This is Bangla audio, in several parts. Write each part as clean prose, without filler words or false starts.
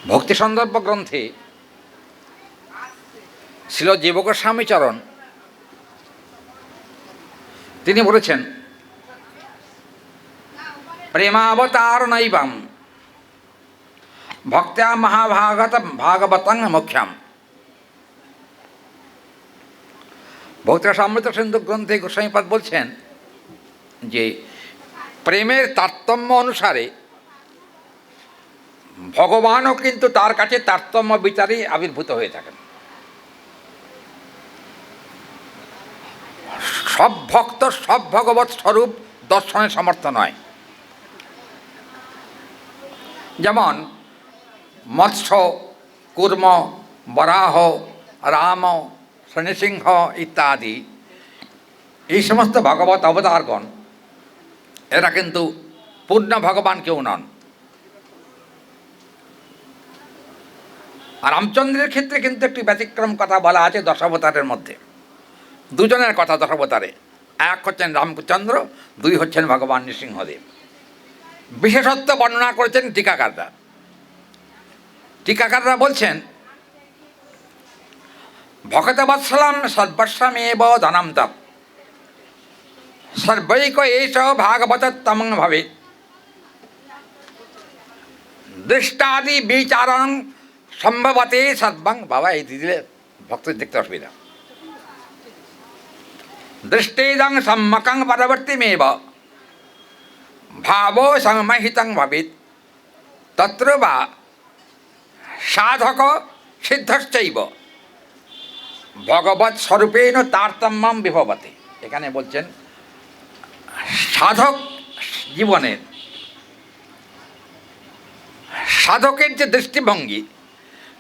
ভক্তি সন্দর্ভ গ্রন্থে শ্রীল জীবগোস্বামীচরণ তিনি বলেছেন, প্রেমাবতার নৈবম ভক্ত্যা ভাগবতং মোক্ষাম। ভক্তিরসামৃত সিন্ধু গ্রন্থে গোস্বামীপাদ বলছেন যে প্রেমের তারতম্য অনুসারে ভগবানও কিন্তু তার কাছে তারতম্য বিচারেই আবির্ভূত হয়ে থাকেন। সব ভক্ত সব ভগবৎ স্বরূপ দর্শনের সমর্থ নয়। যেমন মৎস্য, কূর্ম, বরাহ, রাম, শনিসিংহ ইত্যাদি এই সমস্ত ভগবত অবতারগণ এরা কিন্তু পূর্ণ ভগবান কেউ নন। আর রামচন্দ্রের ক্ষেত্রে কিন্তু একটি ব্যতিক্রম কথা বলা আছে দশাবতারের মধ্যে। দুজনের কথা দশাবতারে, এক হচ্ছেন রামচন্দ্র, দুই হচ্ছেন ভগবান নৃসিংহদেব। বিশেষত্ব বর্ণনা করেছেন টিকাকাররা। টিকাকাররা বলছেন, ভকতবৎসলম সর্বস্বমেব ধনম তপ সর্বৈক এষ ভাগবতোত্তমং ভবেৎ দৃষ্টাদি বিচারং সম্ভবতে সর্বং। বাবা এই দিলে ভক্তদের দেখতে অসুবিধা। দৃষ্টেদং সম্মকং পরবর্তীমেব ভাবো সংমহিতং ভবেৎ তত্র বা সাধক সিদ্ধশ্চৈব ভগবৎ স্বরূপেণ তারতম্যম বিভবতে। এখানে বলছেন সাধক জীবনের সাধকের যে দৃষ্টিভঙ্গি,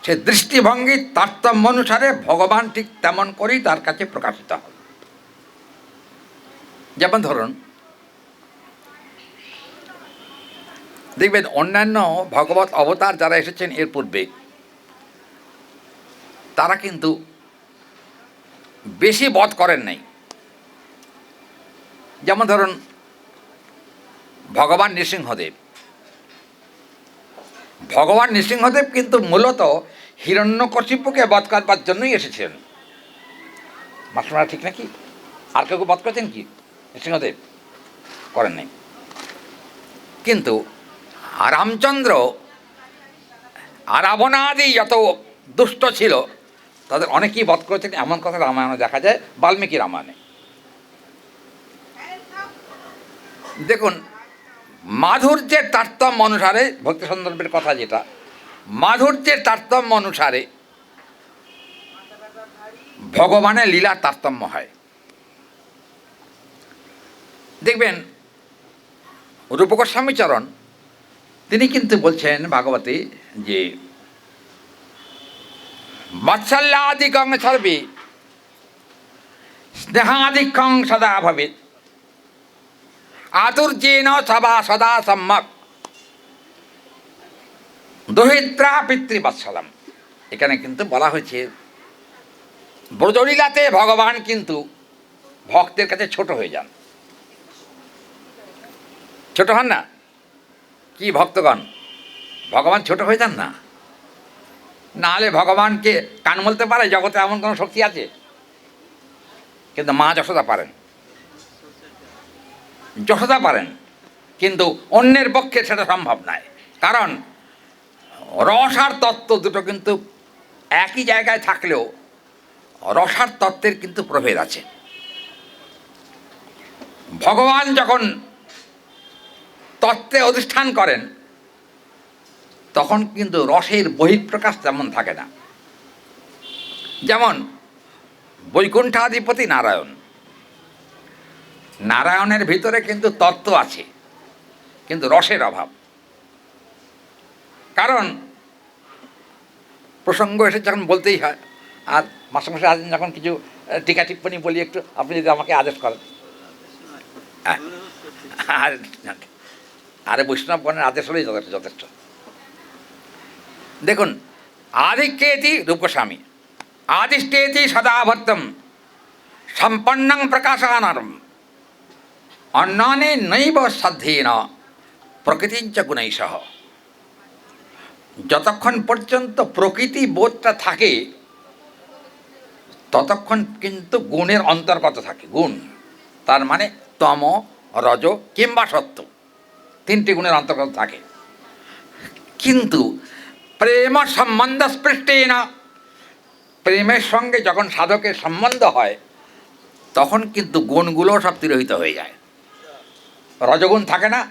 সে দৃষ্টিভঙ্গির তারতম্য অনুসারে ভগবান ঠিক তেমন করেই তার কাছে প্রকাশিত হয়। যেমন ধরুন, দেখবেন অন্যান্য ভগবত অবতার যারা এসেছেন এর পূর্বে, তারা কিন্তু বেশি বধ করেন নাই। যেমন ধরুন ভগবান নৃসিংহদেব। ভগবান নৃসিংহদেব কিন্তু মূলত হিরণ্যকশিপুকে বধ করবার জন্যই এসেছেন। মাস্টাররা ঠিক নাকি? আর কেউ বধ করেছেন কি নৃসিংহদেব? করেন নাই। কিন্তু রামচন্দ্র আর রাবণাদি যত দুষ্ট ছিল তাদের অনেকেই বধ করেছেন, এমন কথা রামায়ণে দেখা যায়, বাল্মীকি রামায়ণে। দেখুন, মাধুর্যের তারতম্য অনুসারে, ভক্তি সন্দর্ভের কথা যেটা, মাধুর্যের তারতম্য অনুসারে ভগবানের লীলার তারতম্য হয়। দেখবেন রূপ গোস্বামীচরণ তিনি কিন্তু বলছেন ভাগবতে যে বাৎসল্যাদিকং সর্বে স্নেহাদিকং সদা ভবেৎ আতুর্যেন সবা সদা সম্যক দহিত্রা পিতৃবৎসলম। এখানে কিন্তু বলা হয়েছে ব্রজলীলাতে ভগবান কিন্তু ভক্তের কাছে ছোট হয়ে যান। ছোট হন না কি ভক্তগণ? ভগবান ছোট হয়ে যান না? না হলে ভগবানকে কান বলতে পারে? জগতে এমন কোনো শক্তি আছে? কিন্তু মা যশোদা পারেন, যশোদা পারেন, কিন্তু অন্যের পক্ষে সেটা সম্ভব নয়। কারণ রস আর তত্ত্ব দুটো কিন্তু একই জায়গায় থাকলেও রসার তত্ত্বের কিন্তু প্রভেদ আছে। ভগবান যখন তত্ত্বে অধিষ্ঠান করেন তখন কিন্তু রসের বহিঃপ্রকাশ তেমন থাকে না। যেমন বৈকুণ্ঠাধিপতি নারায়ণ, নারায়ণের ভিতরে কিন্তু তত্ত্ব আছে, কিন্তু রসের অভাব। কারণ প্রসঙ্গ এসে যখন বলতেই হয়, আর মাস্টারমশাই আছেন যখন কিছু টিকা টিপ্পণী বলি একটু, আপনি যদি আমাকে আদেশ করেন। আরে বৈষ্ণবগণের আদেশ হলেই যথেষ্ট। দেখুন, আদিক্যেতি রূপগোস্বামী আদিষ্টেতি সদাভর্তম সম্পন্নং প্রকাশানারম অন্যানে নৈব সাধ্যেন প্রকৃতিঞ্চ গুণৈঃ। যতক্ষণ পর্যন্ত প্রকৃতি বোধটা থাকে ততক্ষণ কিন্তু গুণের অন্তর্গত থাকে। গুণ তার মানে তম, রজ কিংবা সত্য, তিনটি গুণের অন্তর্গত থাকে। কিন্তু প্রেম সম্বন্ধ স্পৃষ্টে না, প্রেমের সঙ্গে যখন সাধকের সম্বন্ধ হয় তখন কিন্তু গুণগুলো সব তিরোহিত হয়ে যায়। রজগুণ থাকে না,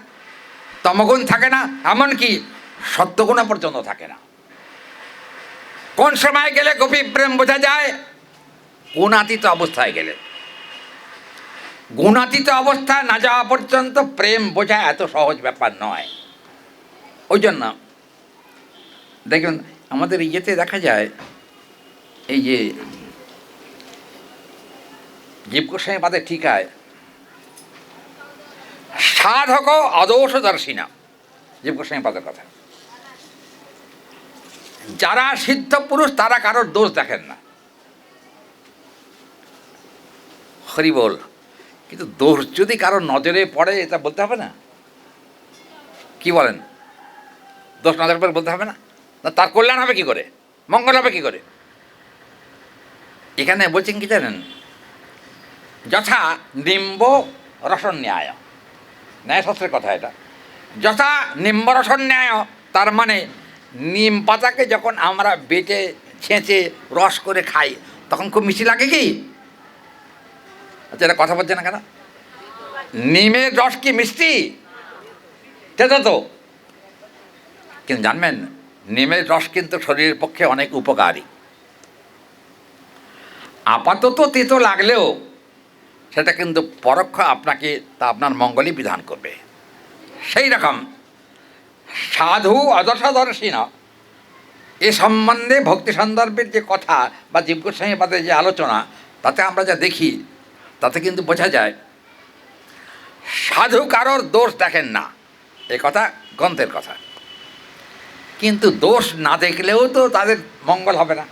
তমগুণ থাকে না, এমনকি সত্যগুণ পর্যন্ত থাকে না। কোন সময় গেলে গোপী প্রেম বোঝা যায়? গুণাতীত অবস্থায় গেলে। গুণাতীত অবস্থায় না যাওয়া পর্যন্ত প্রেম বোঝা এত সহজ ব্যাপার নয়। ওই জন্য দেখুন আমাদের ইয়েতে দেখা যায়, এই যে জীব গোস্বামী পাদের টিকায় সাধক অদোষদর্শিনা, জীব গোস্বামী পাদের কথা, যারা সিদ্ধ পুরুষ তারা কারোর দোষ দেখেন না। হরি বল। কিন্তু দোষ যদি কারোর নজরে পড়ে এটা বলতে হবে না? কি বলেন? দোষ নজরে পড়ে বলতে হবে না? তার কল্যাণ হবে কি করে, মঙ্গল হবে কি করে? এখানে বলছেন কি জানেন, যথা নিম্ব রসন ন্যায়, ন্যায়শাস্ত্রের কথা এটা। যথা নিম্ব রসন ন্যায়, তার মানে নিম পাতাকে যখন আমরা বেটে ছেঁচে রস করে খাই তখন খুব মিষ্টি লাগে কি? আচ্ছা, এটা কথা বলছে না কেন? নিমের রস কি মিষ্টি? সেটা তো। কিন্তু জানবেন নিমের রস কিন্তু শরীরের পক্ষে অনেক উপকারী। আপাতত তেতো লাগলেও সেটা কিন্তু পরোক্ষ আপনাকে তা আপনার মঙ্গলই বিধান করবে। সেই রকম সাধু অদর্শদর্শী না, এ সম্বন্ধে ভক্তি সন্দর্ভের যে কথা বা জীব গোস্বামী পাদের যে আলোচনা, তাতে আমরা যা দেখি তাতে কিন্তু বোঝা যায় সাধু কারোর দোষ দেখেন না, এ কথা গ্রন্থের কথা। কিন্তু দোষ না দেখলেও তো তাদের মঙ্গল হবে না।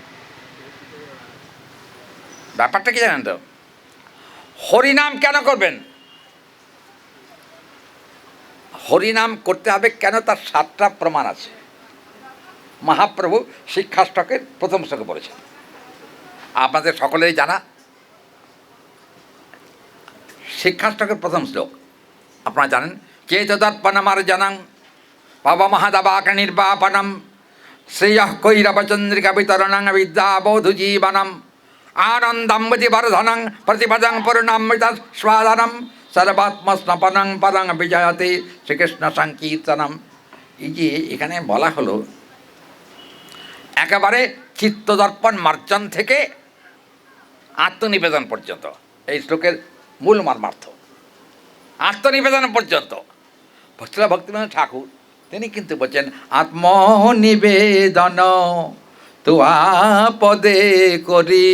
ব্যাপারটা কি জানেন তো? হরিনাম কেন করবেন? হরিনাম করতে হবে কেন, তার 7টা প্রমাণ আছে। মহাপ্রভু শিক্ষাষ্টকের প্রথম শ্লোকে বলেছেন, আপনাদের সকলেই জানা। শিক্ষাষ্টকের প্রথম শ্লোক আপনারা জানেন, চেতদর্পণমার জনং পবমহদবাক নির্বাপনম শ্রেয়ঃ কৈরবচন্দ্রিকা বিতরণং বিদ্যাবোধু জীবনম আনন্দম্বতি বর্ধনং প্রতিপদং পূর্ণামৃত স্বাদনম সর্বাত্মস্নপনং পদং বিজয়তে শ্রীকৃষ্ণ সংকীর্তনম। এই যে এখানে বলা হলো একেবারে চিত্তদর্পণ মার্জন থেকে আত্মনিবেদন পর্যন্ত, এই শ্লোকের মূল মর্মার্থ আত্মনিবেদন পর্যন্ত। ভক্তরা ভক্তিবিনোদ ঠাকুর তিনি কিন্তু বলছেন আত্মনিবেদন তুয়া পদে করি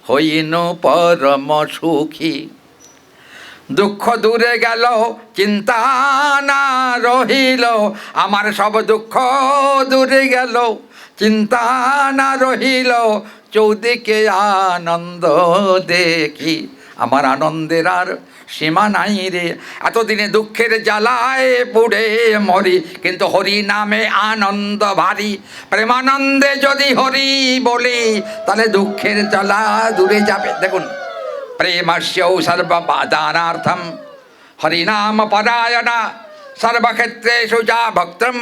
হইন পরম সুখী, দুঃখ দূরে গেল চিন্তা না রহিল, আমার সব দুঃখ দূরে গেল চিন্তা না রহিল, চৌদিকে আনন্দ দেখি, আমার আনন্দের আর সীমা নাই রে। এতদিনে দুঃখের জ্বালায় পুড়ে মরি, কিন্তু হরি নামে আনন্দ ভারী, প্রেমানন্দে যদি হরি বলি তাহলে দুঃখের জ্বালা দূরে যাবে। দেখুন, প্রেমস্যৌ সর্ববাদানার্থম হরিনাম পরায়ণা সর্বক্ষেত্রেষু যা ভক্তম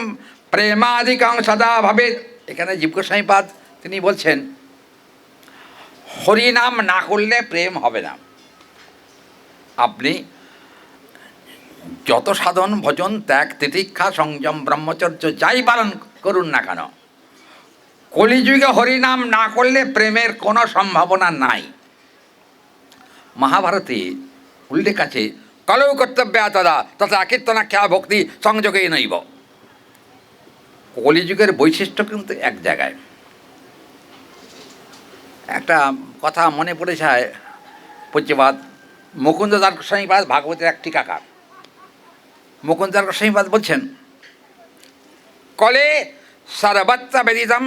প্রেমাদিকং সদা ভবেৎ। এখানে জীব গোস্বামী পাদ তিনি বলছেন হরিনাম না করলে প্রেম হবে না। আপনি যত সাধন ভজন ত্যাগ তিতিক্ষা সংযম ব্রহ্মচর্য যাই পালন করুন না কেন, কলিযুগে হরিনাম না করলে প্রেমের কোনো সম্ভাবনা নাই। মহাভারতে উল্লেখ আছে কলৌ কর্তব্যা তদা তথা কীর্তনাখ্যা ভক্তি সংযোগেই নৈব। কলিযুগের বৈশিষ্ট্য কিন্তু এক জায়গায়। একটা কথা মনে পড়ে যায়, পূজ্যপাদ মুকুন্দদাস গোস্বামীপাদ ভাগবতের এক টিকাকার মুকুন্দদাস গোস্বামীপাদ বলছেন কলে সর্বত্র বেদিতম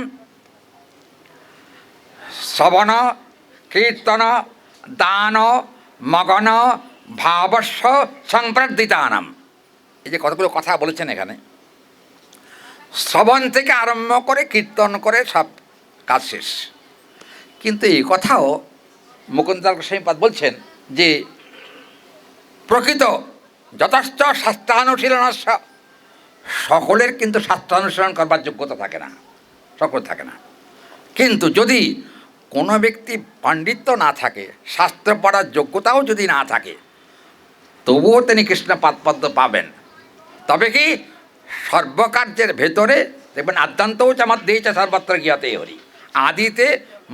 শ্রবণ কীর্তন দান মগন ভাবস্ব সম্প্রদিতানাম। এই যে কতগুলো কথা বলেছেন এখানে, শ্রবণ থেকে আরম্ভ করে কীর্তন করে সব কাজ শেষ। কিন্তু এই কথাও মুকুন্দার গোস্বামীপাদ বলছেন যে প্রকৃত যথেষ্ট শাস্ত্রানুশীলনস্য, সকলের কিন্তু শাস্ত্রানুশীলন করবার যোগ্যতা থাকে না, সকল থাকে না। কিন্তু যদি কোনো ব্যক্তি পাণ্ডিত্য না থাকে, শাস্ত্র পড়ার যোগ্যতাও যদি না থাকে, তবুও তিনি কৃষ্ণপাদপদ্ম পাবেন। তবে কি সর্বকার্যের ভেতরে দেখবেন আদ্যান্তও চামার দিয়েছে সর্বত্র গিয়াতে হরি, আদিতে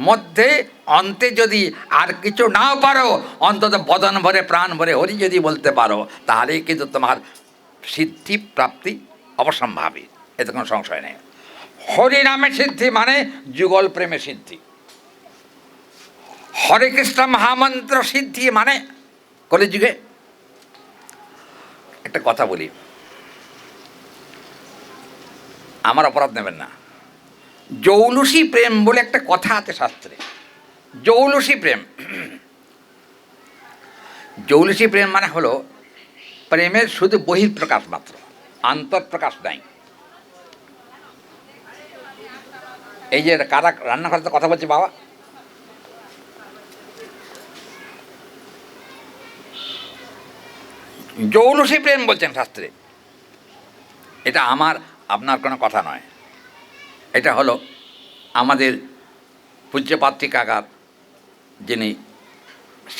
মধ্যে অন্তে যদি আর কিছু নাও পারো, অন্তত বদন ভরে প্রাণ ভরে হরি যদি বলতে পারো, তাহলেই কিন্তু তোমার সিদ্ধি প্রাপ্তি অবশ্যম্ভাবী, এতে কোনো সংশয় নেই। হরি নামে সিদ্ধি মানে যুগল প্রেমে সিদ্ধি, হরে কৃষ্ণ মহামন্ত্র সিদ্ধি মানে কলিযুগে। একটা কথা বলি, আমার অপরাধ নেবেন না। জৌলুসী প্রেম বলে একটা কথা আছে শাস্ত্রে, জৌলুসী প্রেম। জৌলুসী প্রেম মানে হলো প্রেমের শুধু বহিঃপ্রকাশ মাত্র, আন্তঃপ্রকাশ নাই। এই যে কারা রান্নাঘরে কথা বলছে বাবা, জৌলুসী প্রেম বলছেন শাস্ত্রে। এটা আমার আপনার কোনো কথা নয়, এটা হলো আমাদের পূজ্যপাদ টিকাকার, যিনি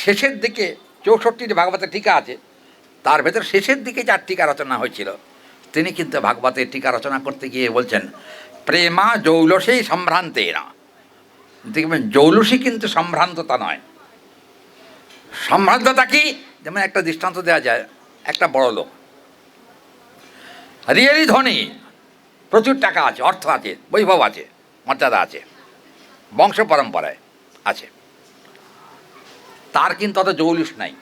শেষের দিকে 64টি ভাগবতের টিকা আছে, তার ভেতর শেষের দিকে যার টিকা রচনা হয়েছিল, তিনি কিন্তু ভাগবতের টিকা রচনা করতে গিয়ে বলছেন প্রেমা জৌলসেই সম্ভ্রান্তে না। দেখবেন জৌলুসী কিন্তু সম্ভ্রান্ততা নয়। সম্ভ্রান্ততা কি? যেমন একটা দৃষ্টান্ত দেওয়া যায়, একটা বড় লোক রিয়েলি ধনী, প্রচুর টাকা আছে, অর্থ আছে, বৈভব আছে, মর্যাদা আছে, বংশ পরম্পরায় আছে, তার কিন্তু অত জৌলুস নাই।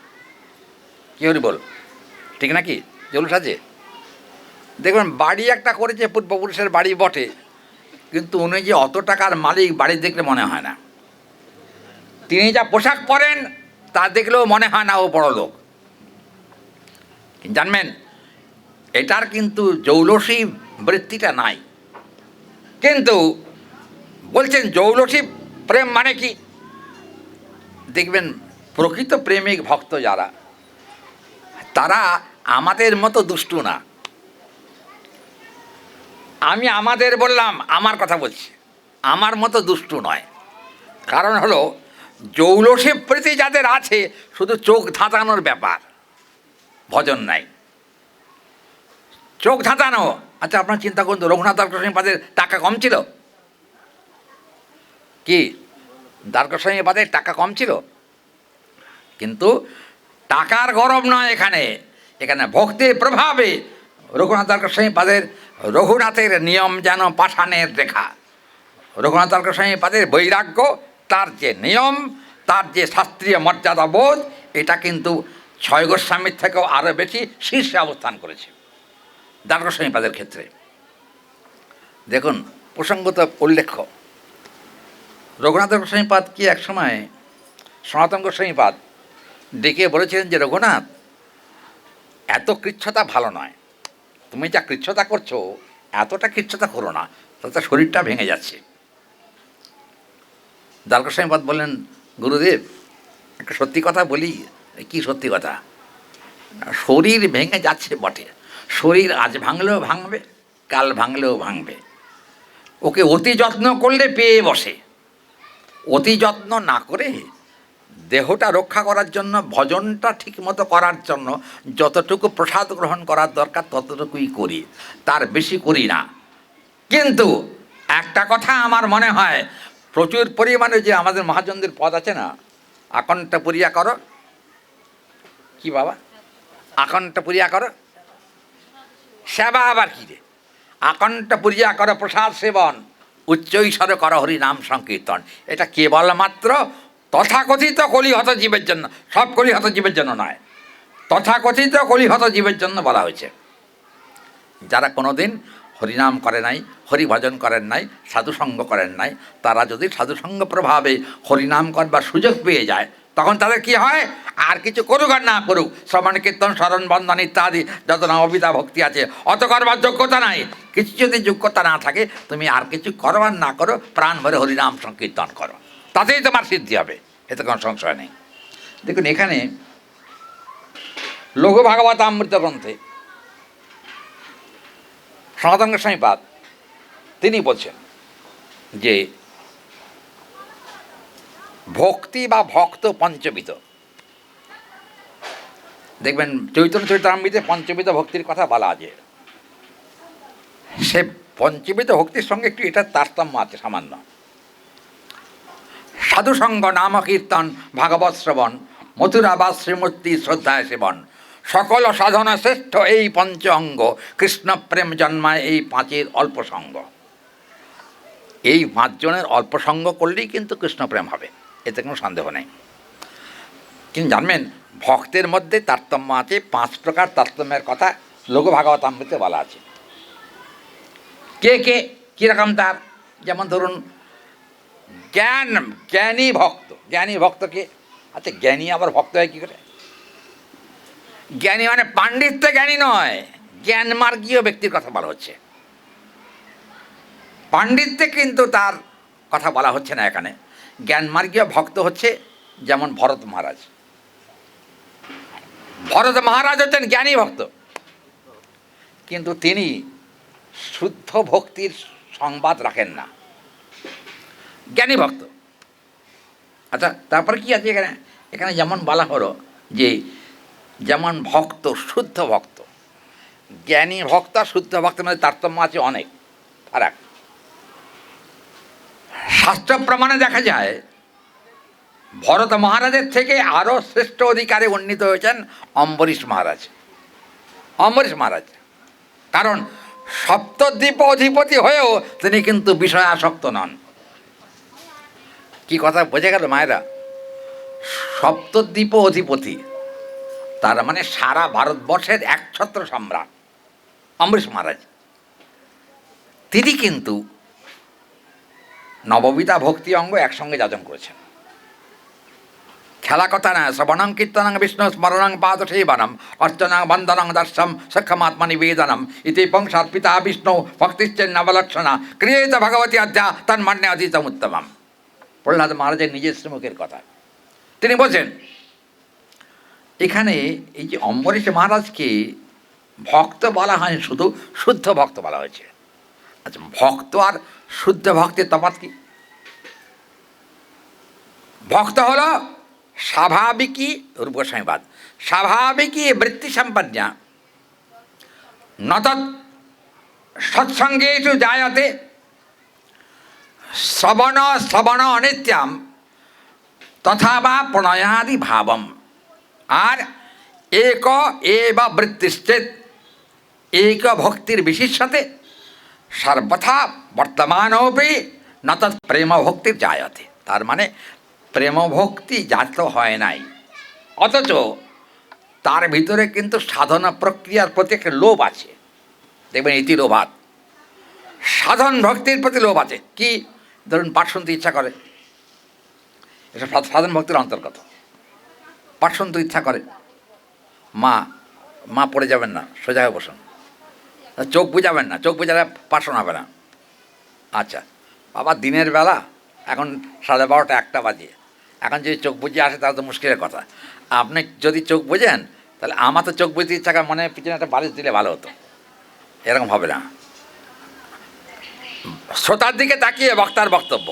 কী হরি বল, ঠিক নাকি? জৌলুস আছে। দেখবেন বাড়ি একটা করেছে, পূর্বপুরুষের বাড়ি বটে, কিন্তু উনি যে অত টাকার মালিক বাড়ি দেখলে মনে হয় না। তিনি যা পোশাক পরেন তা দেখলেও মনে হয় না ও বড় লোক। জানবেন এটার কিন্তু জৌলসী বৃত্তিটা নাই। কিন্তু বলছেন জৌলসী প্রেম মানে কি? দেখবেন প্রকৃত প্রেমিক ভক্ত যারা, তারা আমাদের মতো দুষ্টু না। আমি আমাদের বললাম, আমার কথা বলছি, আমার মতো দুষ্টু নয়। কারণ হলো জৌলসী প্রীতি যাদের আছে, শুধু চোখ ধাঁধানোর ব্যাপার, ভজন নাই, চোখ ধাঁধানো। আচ্ছা আপনার চিন্তা করুন তো, রঘুনাথ দ্বারকাশায়ীপাদের টাকা কম ছিল কি? দ্বারকাশায়ীপাদের টাকা কম ছিল, কিন্তু টাকার গরম নয় এখানে, এখানে ভক্তির প্রভাবে রঘুনাথ দ্বারকাশায়ীপাদের, রঘুনাথের নিয়ম যেন পাষাণের রেখা। রঘুনাথ দ্বারকাশায়ীপাদের বৈরাগ্য, তার যে নিয়ম, তার যে শাস্ত্রীয় মর্যাদা বোধ, এটা কিন্তু ছয় গোস্বামীর থেকেও আরও বেশি শীর্ষে অবস্থান করেছে দ্বারকাশায়ীপাদের ক্ষেত্রে। দেখুন প্রসঙ্গত উল্লেখ্য, রঘুনাথ গোস্বামীপাদ কি এক সময় সনাতন গোস্বামীপাদ ডেকে বলেছিলেন যে রঘুনাথ, এত কৃচ্ছতা ভালো নয়, তুমি যা কৃচ্ছতা করছো এতটা কৃচ্ছতা করো না, তাতে শরীরটা ভেঙে যাচ্ছে। দ্বারকাশায়ীপাদ বললেন, গুরুদেব একটা সত্যি কথা বলি। কি সত্যি কথা? শরীর ভেঙে যাচ্ছে বটে, শরীর আজ ভাঙলেও ভাঙবে, কাল ভাঙলেও ভাঙবে, ওকে অতি যত্ন করলে পেয়ে বসে। অতি যত্ন না করে দেহটা রক্ষা করার জন্য, ভজনটা ঠিকমতো করার জন্য যতটুকু প্রসাদ গ্রহণ করার দরকার ততটুকুই করি, তার বেশি করি না। কিন্তু একটা কথা আমার মনে হয়, প্রচুর পরিমাণে যে আমাদের মহাজনদের পদ আছে না, আকণ্ঠ পুরিয়া করো, কি বাবা আকণ্ঠ পুরিয়া করো সেবা, আবার কী রে, আকণ্ঠ পুরিয়া করো প্রসাদ সেবন, উচ্চৈস্বরে কর হরি নাম সংকীর্তন। এটা কেবলমাত্র তথাকথিত কলিহত জীবের জন্য, সব কলিহত জীবের জন্য নয়, তথাকথিত কলিহত জীবের জন্য বলা হয়েছে। যারা কোনোদিন হরিনাম করে নাই, হরিভজন করেন নাই, সাধুসঙ্গ করেন নাই, তারা যদি সাধুসঙ্গ প্রভাবে হরিনাম করবার সুযোগ পেয়ে যায়, তখন তাদের কি হয়? আর কিছু করুক আর না করুক, শ্রবণ কীর্তন স্মরণ বন্ধন ইত্যাদি যত নববিধা ভক্তি আছে, অত করবার যোগ্যতা নাই। কিছু যদি যোগ্যতা না থাকে, তুমি আর কিছু করো আর না করো, প্রাণ ভরে হরিনাম সংকীর্তন করো, তাতেই তোমার সিদ্ধি হবে, এতে কোনো সংশয় নেই। দেখুন এখানে লঘু ভাগবতামৃত গ্রন্থে সনাতন গোস্বামীপাদ তিনি বলছেন যে ভক্তি বা ভক্ত পঞ্চবিধ। দেখবেন চৈতন্য চরিতামৃতে পঞ্চবিধ ভক্তির কথা বলা আছে। সে পঞ্চবিধ ভক্তির সঙ্গে একটু এটার তারতম্য আছে সামান্য। সাধুসঙ্গ নাম কীর্তন ভাগবত শ্রবণ মথুরা বা শ্রীমূর্তি শ্রদ্ধায় সেবন সকল সাধনা শ্রেষ্ঠ এই পঞ্চ অঙ্গ কৃষ্ণ প্রেম জন্মায় এই পাঁচের অল্প সঙ্গ। এই পাঁচজনের অল্প সঙ্গ করলেই কিন্তু কৃষ্ণ প্রেম হবে, এতে কোনো সন্দেহ নেই। কিন্তু জানবেন ভক্তের মধ্যে তারতম্য আছে, 5 প্রকার তারতম্যের কথা লঘু ভাগবতামৃতে বলা আছে। কে কে কীরকম তার, যেমন ধরুন জ্ঞানী ভক্ত। জ্ঞানী ভক্তকে, আচ্ছা জ্ঞানী আবার ভক্ত হয় কী করে? জ্ঞানী মানে পাণ্ডিত্য জ্ঞানী নয়, জ্ঞান মার্গীয় ব্যক্তির কথা বলা হচ্ছে। পাণ্ডিত্যে কিন্তু তার কথা বলা হচ্ছে না এখানে। জ্ঞান মার্গীয় ভক্ত হচ্ছে যেমন ভরত মহারাজ। ভরত মহারাজ হচ্ছেন জ্ঞানী ভক্ত, কিন্তু তিনি শুদ্ধ ভক্তির সংবাদ রাখেন না, জ্ঞানী ভক্ত। আচ্ছা তারপরে কি আছে এখানে? এখানে যেমন বলা হলো যে যেমন ভক্ত, শুদ্ধ ভক্ত, জ্ঞানী ভক্ত আর শুদ্ধ ভক্তের মধ্যে তারতম্য আছে, অনেক ফারাক। শাস্ত্র প্রমাণে দেখা যায় ভরত মহারাজের থেকে আরও শ্রেষ্ঠ অধিকারে উন্নীত হয়েছেন অম্বরীশ মহারাজ। অম্বরীশ মহারাজ কারণ সপ্তদ্বীপ অধিপতি হয়েও তিনি কিন্তু বিষয়াসক্ত নন। কি কথা বোঝা গেল মায়েরা? সপ্তদ্বীপ অধিপতি, তার মানে সারা ভারতবর্ষের একছত্র সম্রাট অম্বরীশ মহারাজ। তিনি কিন্তু নববিধা ভক্তি অঙ্গ একসঙ্গে যাজন করেছেন। খেলা কথা না, শ্রবণং কীর্তনং বিষ্ণু স্মরণং পাদ সেবনম অর্চনাং বন্দনং দর্শম সক্ষমাত্মা নিবেদনম ইতি পংসাৎ পিতা বিষ্ণু ভক্তিশ্চেন্নবলক্ষণা ক্রিয়েত ভগবতী অধ্যা তন্মন্যে অতীতমুত্তমম। প্রহ্লাদ মহারাজের নিজের শ্রীমুখের কথা। তিনি বলছেন এখানে এই যে অম্বরীশ মহারাজকে ভক্ত বলা হয়, শুধু শুদ্ধ ভক্ত বলা হয়েছে। আচ্ছা ভক্ত আর শুদ্ধ ভক্তের তফাৎ কি? ভক্ত হলো স্বাভাবিকই রূপগোস্বামীবাদ, স্বাভাবিকই বৃত্তি সম্পন্না নতৎ সৎসঙ্গেষু জায়তে শ্রবণ অনিত্যম তথা বা প্রণয়াদি ভাবম। আর এক এব বৃত্তিশ্চেত এক ভক্তির বিশিষ্যতে সর্বথা বর্তমানোপি ন তৎ প্রেম ভক্তির জায়তে। তার মানে প্রেম ভক্তি জাত হয় নাই, অথচ তার ভিতরে কিন্তু সাধনা প্রক্রিয়ার প্রতি একটা লোভ আছে। দেখবেন ইতি লোভাত, সাধন ভক্তির প্রতি লোভ আছে। কি ধরুন পাঠ শুনতে ইচ্ছা করে, এটা সাধন ভক্তির অন্তর্গত। পাঠ শুনতে ইচ্ছা করে, মা পড়ে যাবেন না, সোজা হয়ে বসুন, চোখ বুঝাবেন না, চোখ বুঝালে পাঠ শোনাবে না। আচ্ছা বাবা দিনের বেলা এখন 12:30 1টা বাজে, এখন যদি চোখ বুঝিয়ে আসে তাহলে তো মুশকিলের কথা। আপনি যদি চোখ বুঝেন তাহলে আমার তো চোখ বুঝতে ইচ্ছা করে, মনে পিছনে একটা বালিশ দিলে ভালো হতো, এরকম হবে না। শ্রোতার দিকে তাকিয়ে বক্তার বক্তব্য,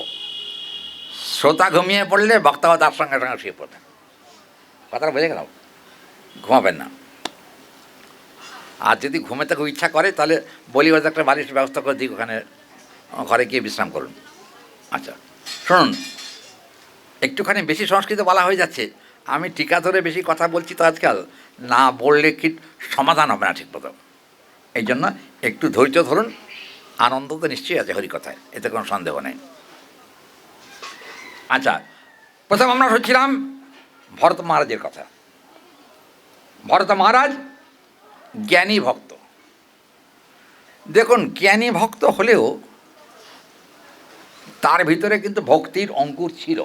শ্রোতা ঘুমিয়ে পড়লে বক্তাও তার সঙ্গে সঙ্গে শুয়ে পড়বেন। কথাটা বুঝে গেল? ঘুমাবেন না। আর যদি ঘুমেতে খুব ইচ্ছা করে তাহলে বলি হয়তো একটা বালিশ ব্যবস্থা করে দিই, ওখানে ঘরে গিয়ে বিশ্রাম করুন। আচ্ছা শুনুন, একটুখানি বেশি সংস্কৃত বলা হয়ে যাচ্ছে, আমি টিকা ধরে বেশি কথা বলছি তো আজকাল, না বললে কি সমাধান হবে না ঠিক মতো। এই জন্য একটু ধৈর্য ধরুন, আনন্দ তো নিশ্চয়ই আছে হরিকথায়, এতে কোনো সন্দেহ নেই। আচ্ছা প্রথম আমরা শুনছিলাম ভরত মহারাজের কথা। ভরত মহারাজ জ্ঞানী ভক্ত। দেখুন জ্ঞানী ভক্ত হলেও তার ভিতরে কিন্তু ভক্তির অঙ্কুর ছিল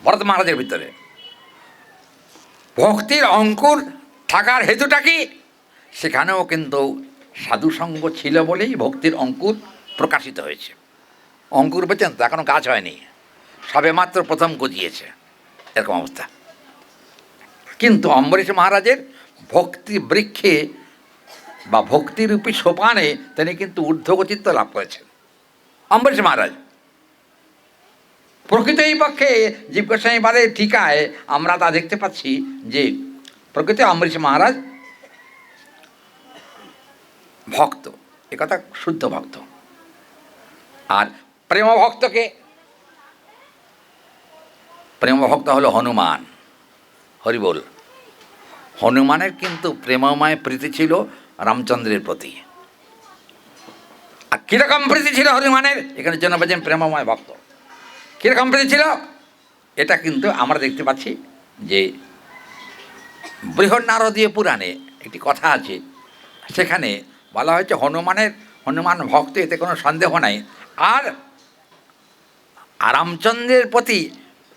ভরত মহারাজের ভিতরে। ভক্তির অঙ্কুর থাকার হেতুটা কি? সেখানেও কিন্তু সাধুসঙ্গ ছিল বলেই ভক্তির অঙ্কুর প্রকাশিত হয়েছে। অঙ্কুর পেয়েছেন তো, এখনও গাছ হয়নি, সবে মাত্র প্রথম গজিয়েছে, এরকম অবস্থা। কিন্তু অম্বরীশ মহারাজের ভক্তি বৃক্ষে বা ভক্তিরূপী সোপানে তিনি কিন্তু ঊর্ধ্বগতিত্ব লাভ করেছেন অম্বরীশ মহারাজ। প্রকৃতই পক্ষে জীব গোস্বামী পাদের টিকায় আমরা তা দেখতে পাচ্ছি যে প্রকৃত অম্বরীশ মহারাজ ভক্ত, একথা শুদ্ধ ভক্ত। আর প্রেম ভক্তকে, প্রেম ভক্ত হলো হনুমান। হরিবোল। হনুমানের কিন্তু প্রেমময় প্রীতি ছিল রামচন্দ্রের প্রতি। আর কীরকম প্রীতি ছিল হনুমানের? এখানে জন্য বলছেন প্রেমময় ভক্ত। কীরকম প্রীতি ছিল এটা কিন্তু আমরা দেখতে পাচ্ছি যে বৃহন্নারদীয় পুরাণে একটি কথা আছে, সেখানে বলা হয়েছে হনুমান ভক্ত, এতে কোনো সন্দেহ নাই। আর রামচন্দ্রের প্রতি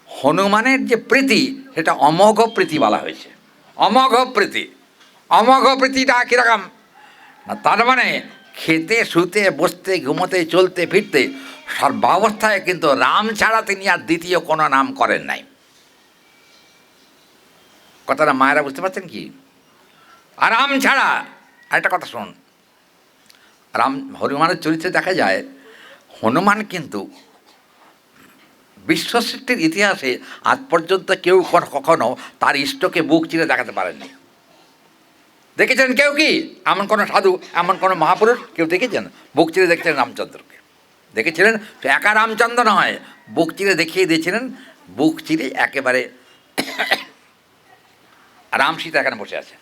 হনুমানের যে প্রীতি, সেটা অমোঘ প্রীতি বলা হয়েছে। অমোঘ প্রীতি। অমোঘ প্রীতিটা কীরকম না, তার মানে খেতে, শুতে, বসতে, ঘুমোতে, চলতে, ফিরতে সর্বাবস্থায় কিন্তু রাম ছাড়া তিনি আর দ্বিতীয় কোনো নাম করেন নাই। কথাটা মায়েরা বুঝতে পারছেন কি? আর রাম ছাড়া আরেকটা কথা শুনুন, হনুমানের চরিত্রে দেখা যায় হনুমান কিন্তু বিশ্ব সৃষ্টির ইতিহাসে আজ পর্যন্ত কেউ কখনো তার ইষ্টকে বুক চিরে দেখাতে পারেননি। দেখেছেন কেউ কি? এমন কোনো সাধু, এমন কোনো মহাপুরুষ কেউ দেখেছেন বুক চিরে দেখেছেন রামচন্দ্রকে? দেখেছিলেন তো একা রামচন্দ্র নয়, বুক চিরে দেখিয়ে দিয়েছিলেন। বুক চিরে একেবারে রাম সীতা এখানে বসে আছে।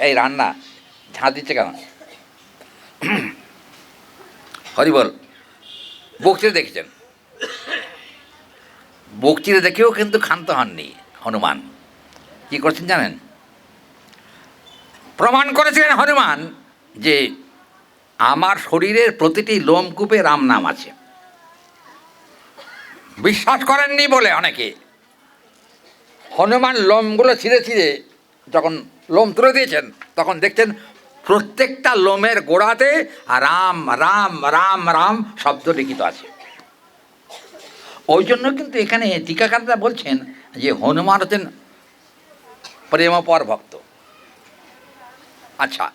এই রান্না ঝাঁজ দিচ্ছে কেন? হরিবল। বুক চিরে দেখেছেন। বুক চিরে দেখেও কিন্তু ক্ষান্ত হননি হনুমান। কি করছেন জানেন? প্রমাণ করেছিলেন হনুমান যে আমার শরীরের প্রতিটি লোমকূপে রাম নাম আছে। বিশ্বাস করেননি বলে অনেকে হনুমান লোমগুলো ছিঁড়ে ছিঁড়ে যখন লোম তুলে দিয়েছেন, তখন দেখছেন প্রত্যেকটা লোমের গোড়াতে রাম রাম রাম রাম শব্দ লিখিত আছে। ওই জন্য কিন্তু এখানে টিকাকাররা বলছেন যে হনুমান হচ্ছেন প্রেমপর ভক্ত। আচ্ছা,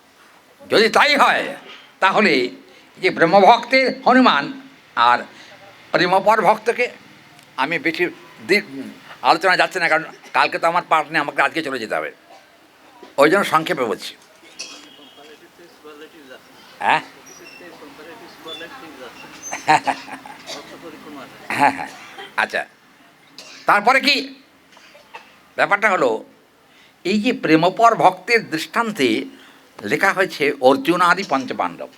যদি তাই হয় তাহলে যে প্রেমভক্তের হনুমান আর প্রেমপর ভক্তকে আমি বেশি আলোচনা যাচ্ছে না, কারণ কালকে তো আমার পার্ট নেই, আমাকে আজকে চলে যেতে হবে। ওই জন্য সংক্ষেপে বলছি। হ্যাঁ হ্যাঁ হ্যাঁ, আচ্ছা। তারপরে কি ব্যাপারটা হলো, এই যে প্রেমপর ভক্তের দৃষ্টান্তে লেখা হয়েছে অর্জুন আদি পঞ্চপাণ্ডব।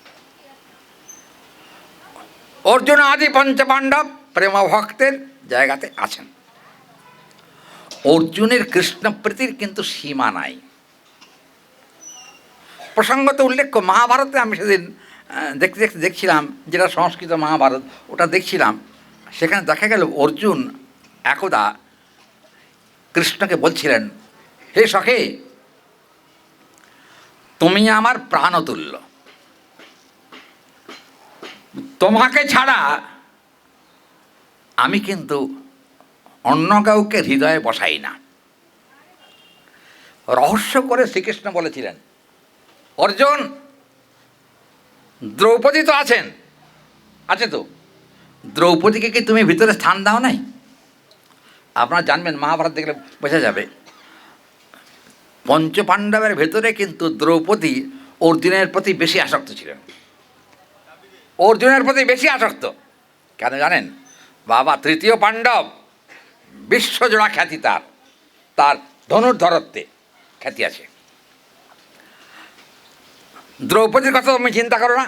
অর্জুন আদি পঞ্চপাণ্ডব প্রেমভক্তের জায়গাতে আছেন। অর্জুনের কৃষ্ণপ্রীতির কিন্তু সীমা নাই। প্রসঙ্গত উল্লেখ্য, মহাভারতে আমি সেদিন দেখছিলাম, যেটা সংস্কৃত মহাভারত, ওটা দেখছিলাম। সেখানে দেখা গেল অর্জুন একদা কৃষ্ণকে বলছিলেন, হে সখে, তুমি আমার প্রাণতুল্য, তোমাকে ছাড়া আমি কিন্তু অন্য কাউকে হৃদয়ে বসাই না। রহস্য করে শ্রীকৃষ্ণ বলেছিলেন, অর্জুন, দ্রৌপদী তো আছেন, আছে তো, দ্রৌপদীকে কি তুমি ভিতরে স্থান দাও নাই? আপনারা জানবেন, মহাভারত দেখলে বোঝা যাবে, পঞ্চপাণ্ডবের ভেতরে কিন্তু দ্রৌপদী অর্জুনের প্রতি বেশি আসক্ত ছিলেন। অর্জুনের প্রতি বেশি আসক্ত কেন জানেন? বাবা তৃতীয় পাণ্ডব, বিশ্বজোড়া খ্যাতি তার, তার ধনুর্ধরত্বে খ্যাতি আছে। দ্রৌপদীর কথা তুমি চিন্তা করো না।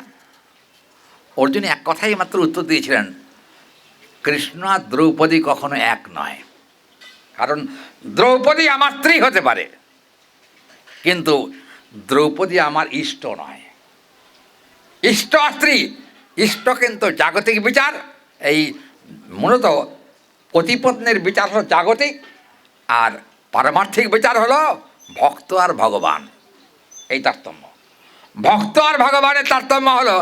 অর্জুন এক কথাই মাত্র উত্তর দিয়েছিলেন, কৃষ্ণ আর দ্রৌপদী কখনো এক নয়। কারণ দ্রৌপদী আমার স্ত্রী হতে পারে, কিন্তু দ্রৌপদী আমার ইষ্ট নয়। ইষ্ট আর স্ত্রী, ইষ্ট কিন্তু জাগতিক বিচার, এই মূলত পতিপত্নীর বিচার হলো জাগতিক, আর পারমার্থিক বিচার হলো ভক্ত আর ভগবান। এই তারতম্য। ভক্ত আর ভগবানের তারতম্য হলো,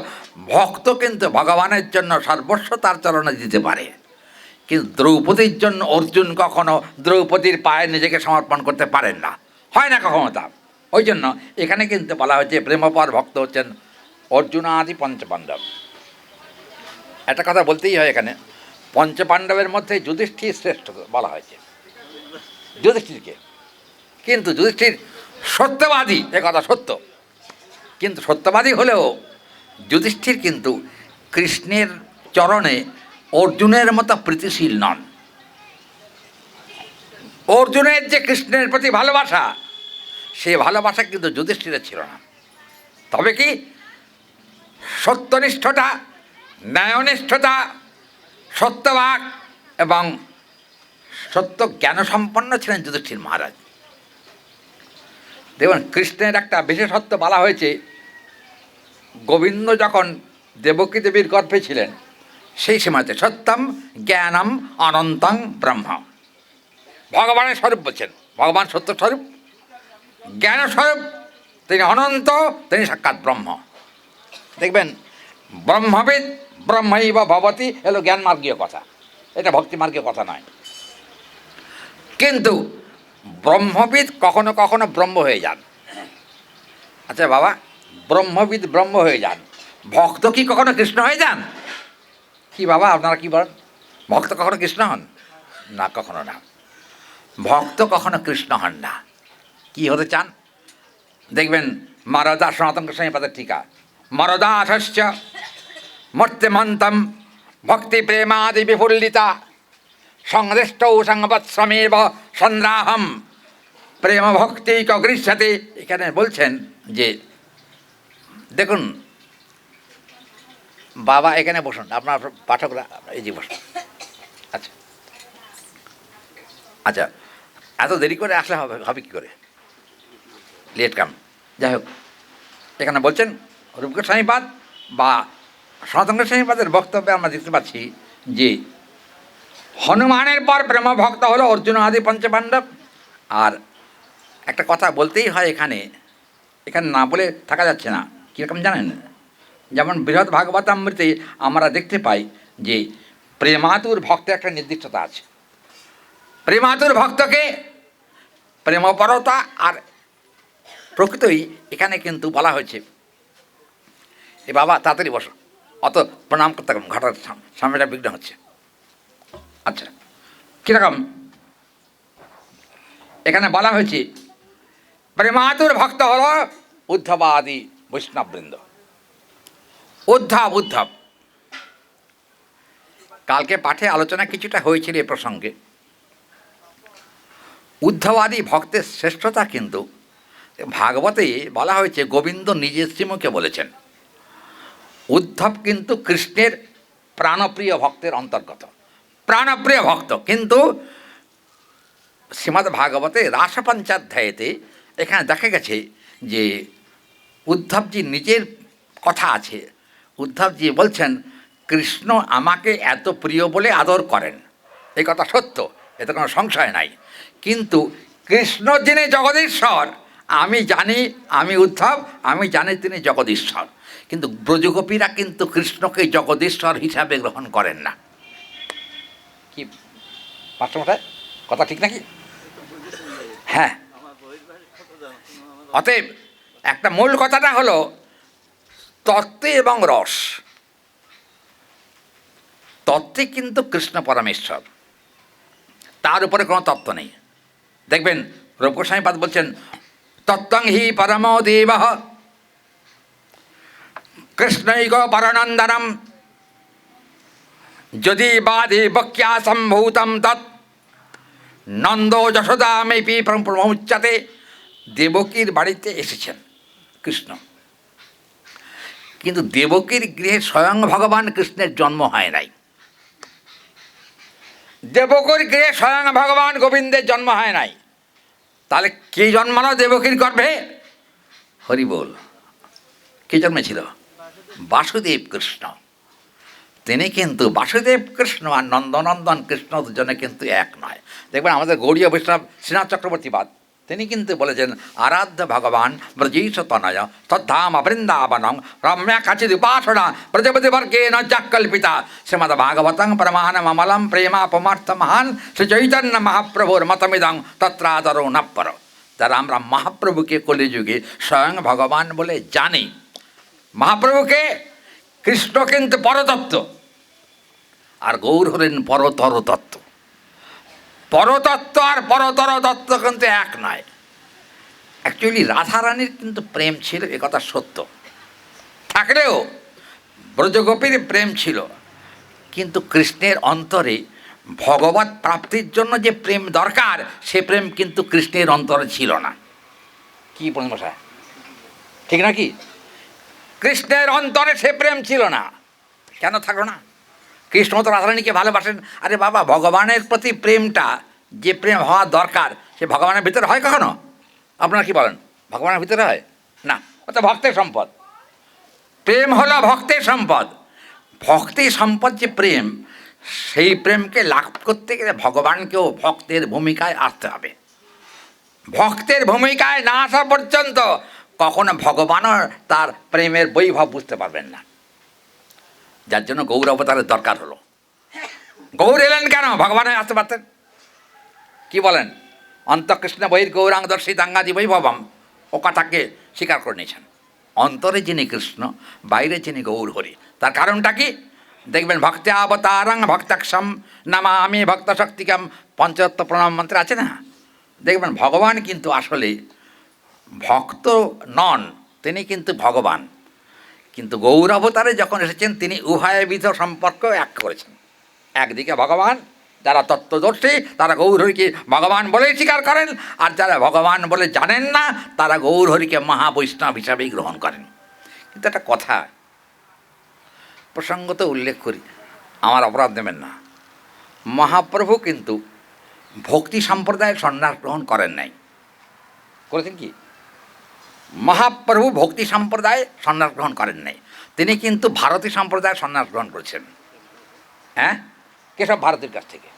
ভক্ত কিন্তু ভগবানের জন্য সর্বস্ব তার চরণে দিতে পারে, কিন্তু দ্রৌপদীর জন্য অর্জুন কখনো দ্রৌপদীর পায়ে নিজেকে সমর্পণ করতে পারেন না, হয় না কখনো তা। ওই জন্য এখানে কিন্তু বলা হয়েছে প্রেমপর ভক্ত হচ্ছেন অর্জুনাদি পঞ্চপাণ্ডব। একটা কথা বলতেই হয়, এখানে পঞ্চপাণ্ডবের মধ্যে যুধিষ্ঠির শ্রেষ্ঠ বলা হয়েছে, যুধিষ্ঠিরকে। কিন্তু যুধিষ্ঠির সত্যবাদী, এ কথা সত্য, কিন্তু সত্যবাদী হলেও যুধিষ্ঠির কিন্তু কৃষ্ণের চরণে অর্জুনের মতো প্রীতিশীল নন। অর্জুনের যে কৃষ্ণের প্রতি ভালোবাসা, সে ভালোবাসা কিন্তু যুধিষ্ঠিরের ছিল না। তবে কি সত্যনিষ্ঠতা, ন্যায়নিষ্ঠতা, সত্যবাক এবং সত্য জ্ঞানসম্পন্ন ছিলেন যুধিষ্ঠির মহারাজ। দেখুন, কৃষ্ণের একটা বিশেষত্ব বলা হয়েছে, গোবিন্দ যখন দেবকী দেবীর গর্ভে ছিলেন সেই সময়তে সত্যম জ্ঞানম অনন্তং ব্রহ্ম, ভগবানের স্বরূপ বলছেন। ভগবান সত্য স্বরূপ, জ্ঞানস্বরূপ, তিনি অনন্ত, তিনি সাক্ষাৎ ব্রহ্ম। দেখবেন ব্রহ্মবিদ ব্রহ্মৈব ভবতি এলো জ্ঞান মার্গীয় কথা, এটা ভক্তি মার্গীয় কথা নয়। কিন্তু ব্রহ্মবিদ কখনো কখনো ব্রহ্ম হয়ে যান। আচ্ছা বাবা, ব্রহ্মবিদ ব্রহ্ম হয়ে যান, ভক্ত কি কখনো কৃষ্ণ হয়ে যান? কি বাবা আপনারা কি বলেন, ভক্ত কখনো কৃষ্ণ হন না? কখনো না, ভক্ত কখনো কৃষ্ণ হন না। কি হতে চান? দেখবেন মারদা সনাতন কৃষ্ণপাদের টিকা, মরদাধশ্চ মূর্তিমন্তম ভক্তি প্রেমাদি বিফুল্লিতা সংদৃষ্টৌ সংবৎসমেব সন্দ্রাহম প্রেম ভক্তি কগৃহ্যতে। এখানে বলছেন যে দেখুন বাবা, এখানে বসুন, আপনার পাঠকরা এই যে বসুন। আচ্ছা আচ্ছা, এত দেরি করে আসলে হবে কী করে, লেট কাম। যাই হোক, এখানে বলছেন রূপগোস্বামীপাদ বা সনাতন গোস্বামীপাদের বক্তব্যে আমরা দেখতে পাচ্ছি যে হনুমানের পর প্রেম ভক্ত হলো অর্জুন আদি পঞ্চপাণ্ডব। আর একটা কথা বলতেই হয় এখানে, এখানে না বলে থাকা যাচ্ছে না। কীরকম জানেন? যেমন বৃহৎ ভাগবতামৃতে আমরা দেখতে পাই যে প্রেমাতুর ভক্তের একটা নির্দিষ্টতা আছে। প্রেমাতুর ভক্তকে প্রেমপরতা আর প্রকৃতই এখানে কিন্তু বলা হয়েছে। এ বাবা তাড়াতাড়ি বসো, অত প্রণাম করতে থাকুন, ঘটার সামনেটা বিঘ্ন হচ্ছে। আচ্ছা, কীরকম? এখানে বলা হয়েছে প্রেমাতুর ভক্ত হল উদ্ধবাদি বৈষ্ণববৃন্দ। উদ্ধব কালকে পাঠে আলোচনা কিছুটা হয়েছিল এ প্রসঙ্গে। উদ্ধবাদী ভক্তের শ্রেষ্ঠতা কিন্তু ভাগবতে বলা হয়েছে, গোবিন্দ নিজের শ্রীমুখে বলেছেন। উদ্ধব কিন্তু কৃষ্ণের প্রাণপ্রিয় ভক্তের অন্তর্গত, প্রাণপ্রিয় ভক্ত। কিন্তু শ্রীমদ্ ভাগবতে রাসপঞ্চাধ্যায়েতে এখানে দেখা গেছে যে উদ্ধবজি নিজের কথা আছে। উদ্ধবজি বলছেন, কৃষ্ণ আমাকে এত প্রিয় বলে আদর করেন, এই কথা সত্য, এতে কোনো সংশয় নাই। কিন্তু কৃষ্ণ যিনি জগদীশ্বর, আমি জানি, আমি উদ্ধব, আমি জানি তিনি জগদীশ্বর, কিন্তু ব্রজগোপীরা কিন্তু কৃষ্ণকে জগদীশ্বর হিসাবে গ্রহণ করেন না। কি মাস্টারমশাই, কথা ঠিক নাকি? হ্যাঁ, অতএব একটা মূল কথাটা হলো তত্ত্বে এবং রস। তত্ত্বে কিন্তু কৃষ্ণ পরমেশ্বর, তার উপরে কোনো তত্ত্ব নেই। দেখবেন রূপগোস্বামীপাদ বলছেন, তত্ত্বং হি পরম দেব কৃষ্ণৈক পরনন্দনম যদি বাদে বক্ষ্যা সম্ভূতম তৎ নন্দ যশোদামেপি প্রমুচ্যতে। দেবকীর বাড়িতে এসেছেন কৃষ্ণ, কিন্তু দেবকীর গৃহে স্বয়ং ভগবান কৃষ্ণের জন্ম হয় নাই। দেবকীর গৃহে স্বয়ং ভগবান গোবিন্দের জন্ম হয় নাই। তাহলে কে জন্মালো দেবকীর গর্ভে? হরি বল, কে জন্মেছিল? বাসুদেব কৃষ্ণ। তিনি কিন্তু বাসুদেব কৃষ্ণ আর নন্দনন্দন কৃষ্ণ দুজনে কিন্তু এক নয়। দেখবেন আমাদের গৌড়ীয় বৈষ্ণব শ্রীনাথ চক্রবর্তীবাদ তিনি কিন্তু বলেছেন আরাধ্য ভগবান ব্রজীশ তনয় শ্রদ্ধাম বৃন্দাবনং রম্যা কাচিদ উপাসনা প্রজাপতি বর্গে ন কল্পিতা শ্রীমদ ভাগবতং পরমানমলম প্রেমাপমার্থ মহান শ্রী চৈতন্য মহাপ্রভুর মতমিদং তত্রাদরো নপর। যারা আমরা মহাপ্রভুকে কলিযুগে স্বয়ং ভগবান বলে জানি, মহাপ্রভুকে কৃষ্ণ কিন্তু পরতত্ত্ব আর গৌর হলেন পরতর তত্ত্ব। পরতত্ত্ব আর পরতর তত্ত্ব কিন্তু এক নয়। অ্যাকচুয়ালি রাধারানীর কিন্তু প্রেম ছিল, এ কথা সত্য, থাকলেও ব্রজগোপীর প্রেম ছিল, কিন্তু কৃষ্ণের অন্তরে ভগবত প্রাপ্তির জন্য যে প্রেম দরকার সে প্রেম কিন্তু কৃষ্ণের অন্তরে ছিল না। কি বলেন মশাই, ঠিক নাকি? কৃষ্ণের অন্তরে সে প্রেম ছিল না। কেন থাকলো না? কৃষ্ণ তো রাধারানীকে ভালোবাসেন। আরে বাবা, ভগবানের প্রতি প্রেমটা যে প্রেম হওয়া দরকার সে ভগবানের ভিতরে হয় কখনো? আপনারা কি বলেন? ভগবানের ভিতরে হয় না, ওটা ভক্তের সম্পদ। প্রেম হলো ভক্তের সম্পদ। ভক্তি সম্পদ যে প্রেম, সেই প্রেমকে লাভ করতে গেলে ভগবানকেও ভক্তের ভূমিকায় আসতে হবে। ভক্তের ভূমিকায় না আসা পর্যন্ত কখনো ভগবানও তার প্রেমের বৈভব বুঝতে পারবেন না। যার জন্য গৌর অবতারের দরকার হলো। গৌর এলেন কেন? ভগবানের আসতে পারতেন। কি বলেন? অন্তঃকৃষ্ণ বহির গৌরাঙ্গ দর্শিতাঙ্গাদি বৈভবম, ও কথাকে স্বীকার করে নিয়েছেন। অন্তরে যিনি কৃষ্ণ, বাইরে যিনি গৌর হরি। তার কারণটা কি? দেখবেন ভক্তি অবতারং ভক্তাক্ষম নামামি ভক্ত শক্তিকাম, পঞ্চতত্ত্ব প্রণাম মন্ত্রে আছে না? দেখবেন ভগবান কিন্তু আসলে ভক্ত নন, তিনি কিন্তু ভগবান। কিন্তু গৌর অবতারে যখন এসেছেন তিনি উভয়বিধ সম্পর্ক এক করেছেন। একদিকে ভগবান, যারা তত্ত্বদর্শী তারা গৌরহরিকে ভগবান বলেই স্বীকার করেন, আর যারা ভগবান বলে জানেন না তারা গৌরহরিকে মহাবৈষ্ণব হিসাবেই গ্রহণ করেন। কিন্তু একটা কথা প্রসঙ্গত উল্লেখ করি, আমার অপরাধ নেবেন না। মহাপ্রভু কিন্তু ভক্তি সম্প্রদায়ের সন্ন্যাস গ্রহণ করেন নাই। করেছেন কি? মহাপ্রভু ভক্তি সম্প্রদায় সন্ন্যাস গ্রহণ করেন নাই, তিনি কিন্তু ভারতী সম্প্রদায়ের সন্ন্যাস গ্রহণ করেছেন। হ্যাঁ, কেশব ভারতীর কাছ থেকে।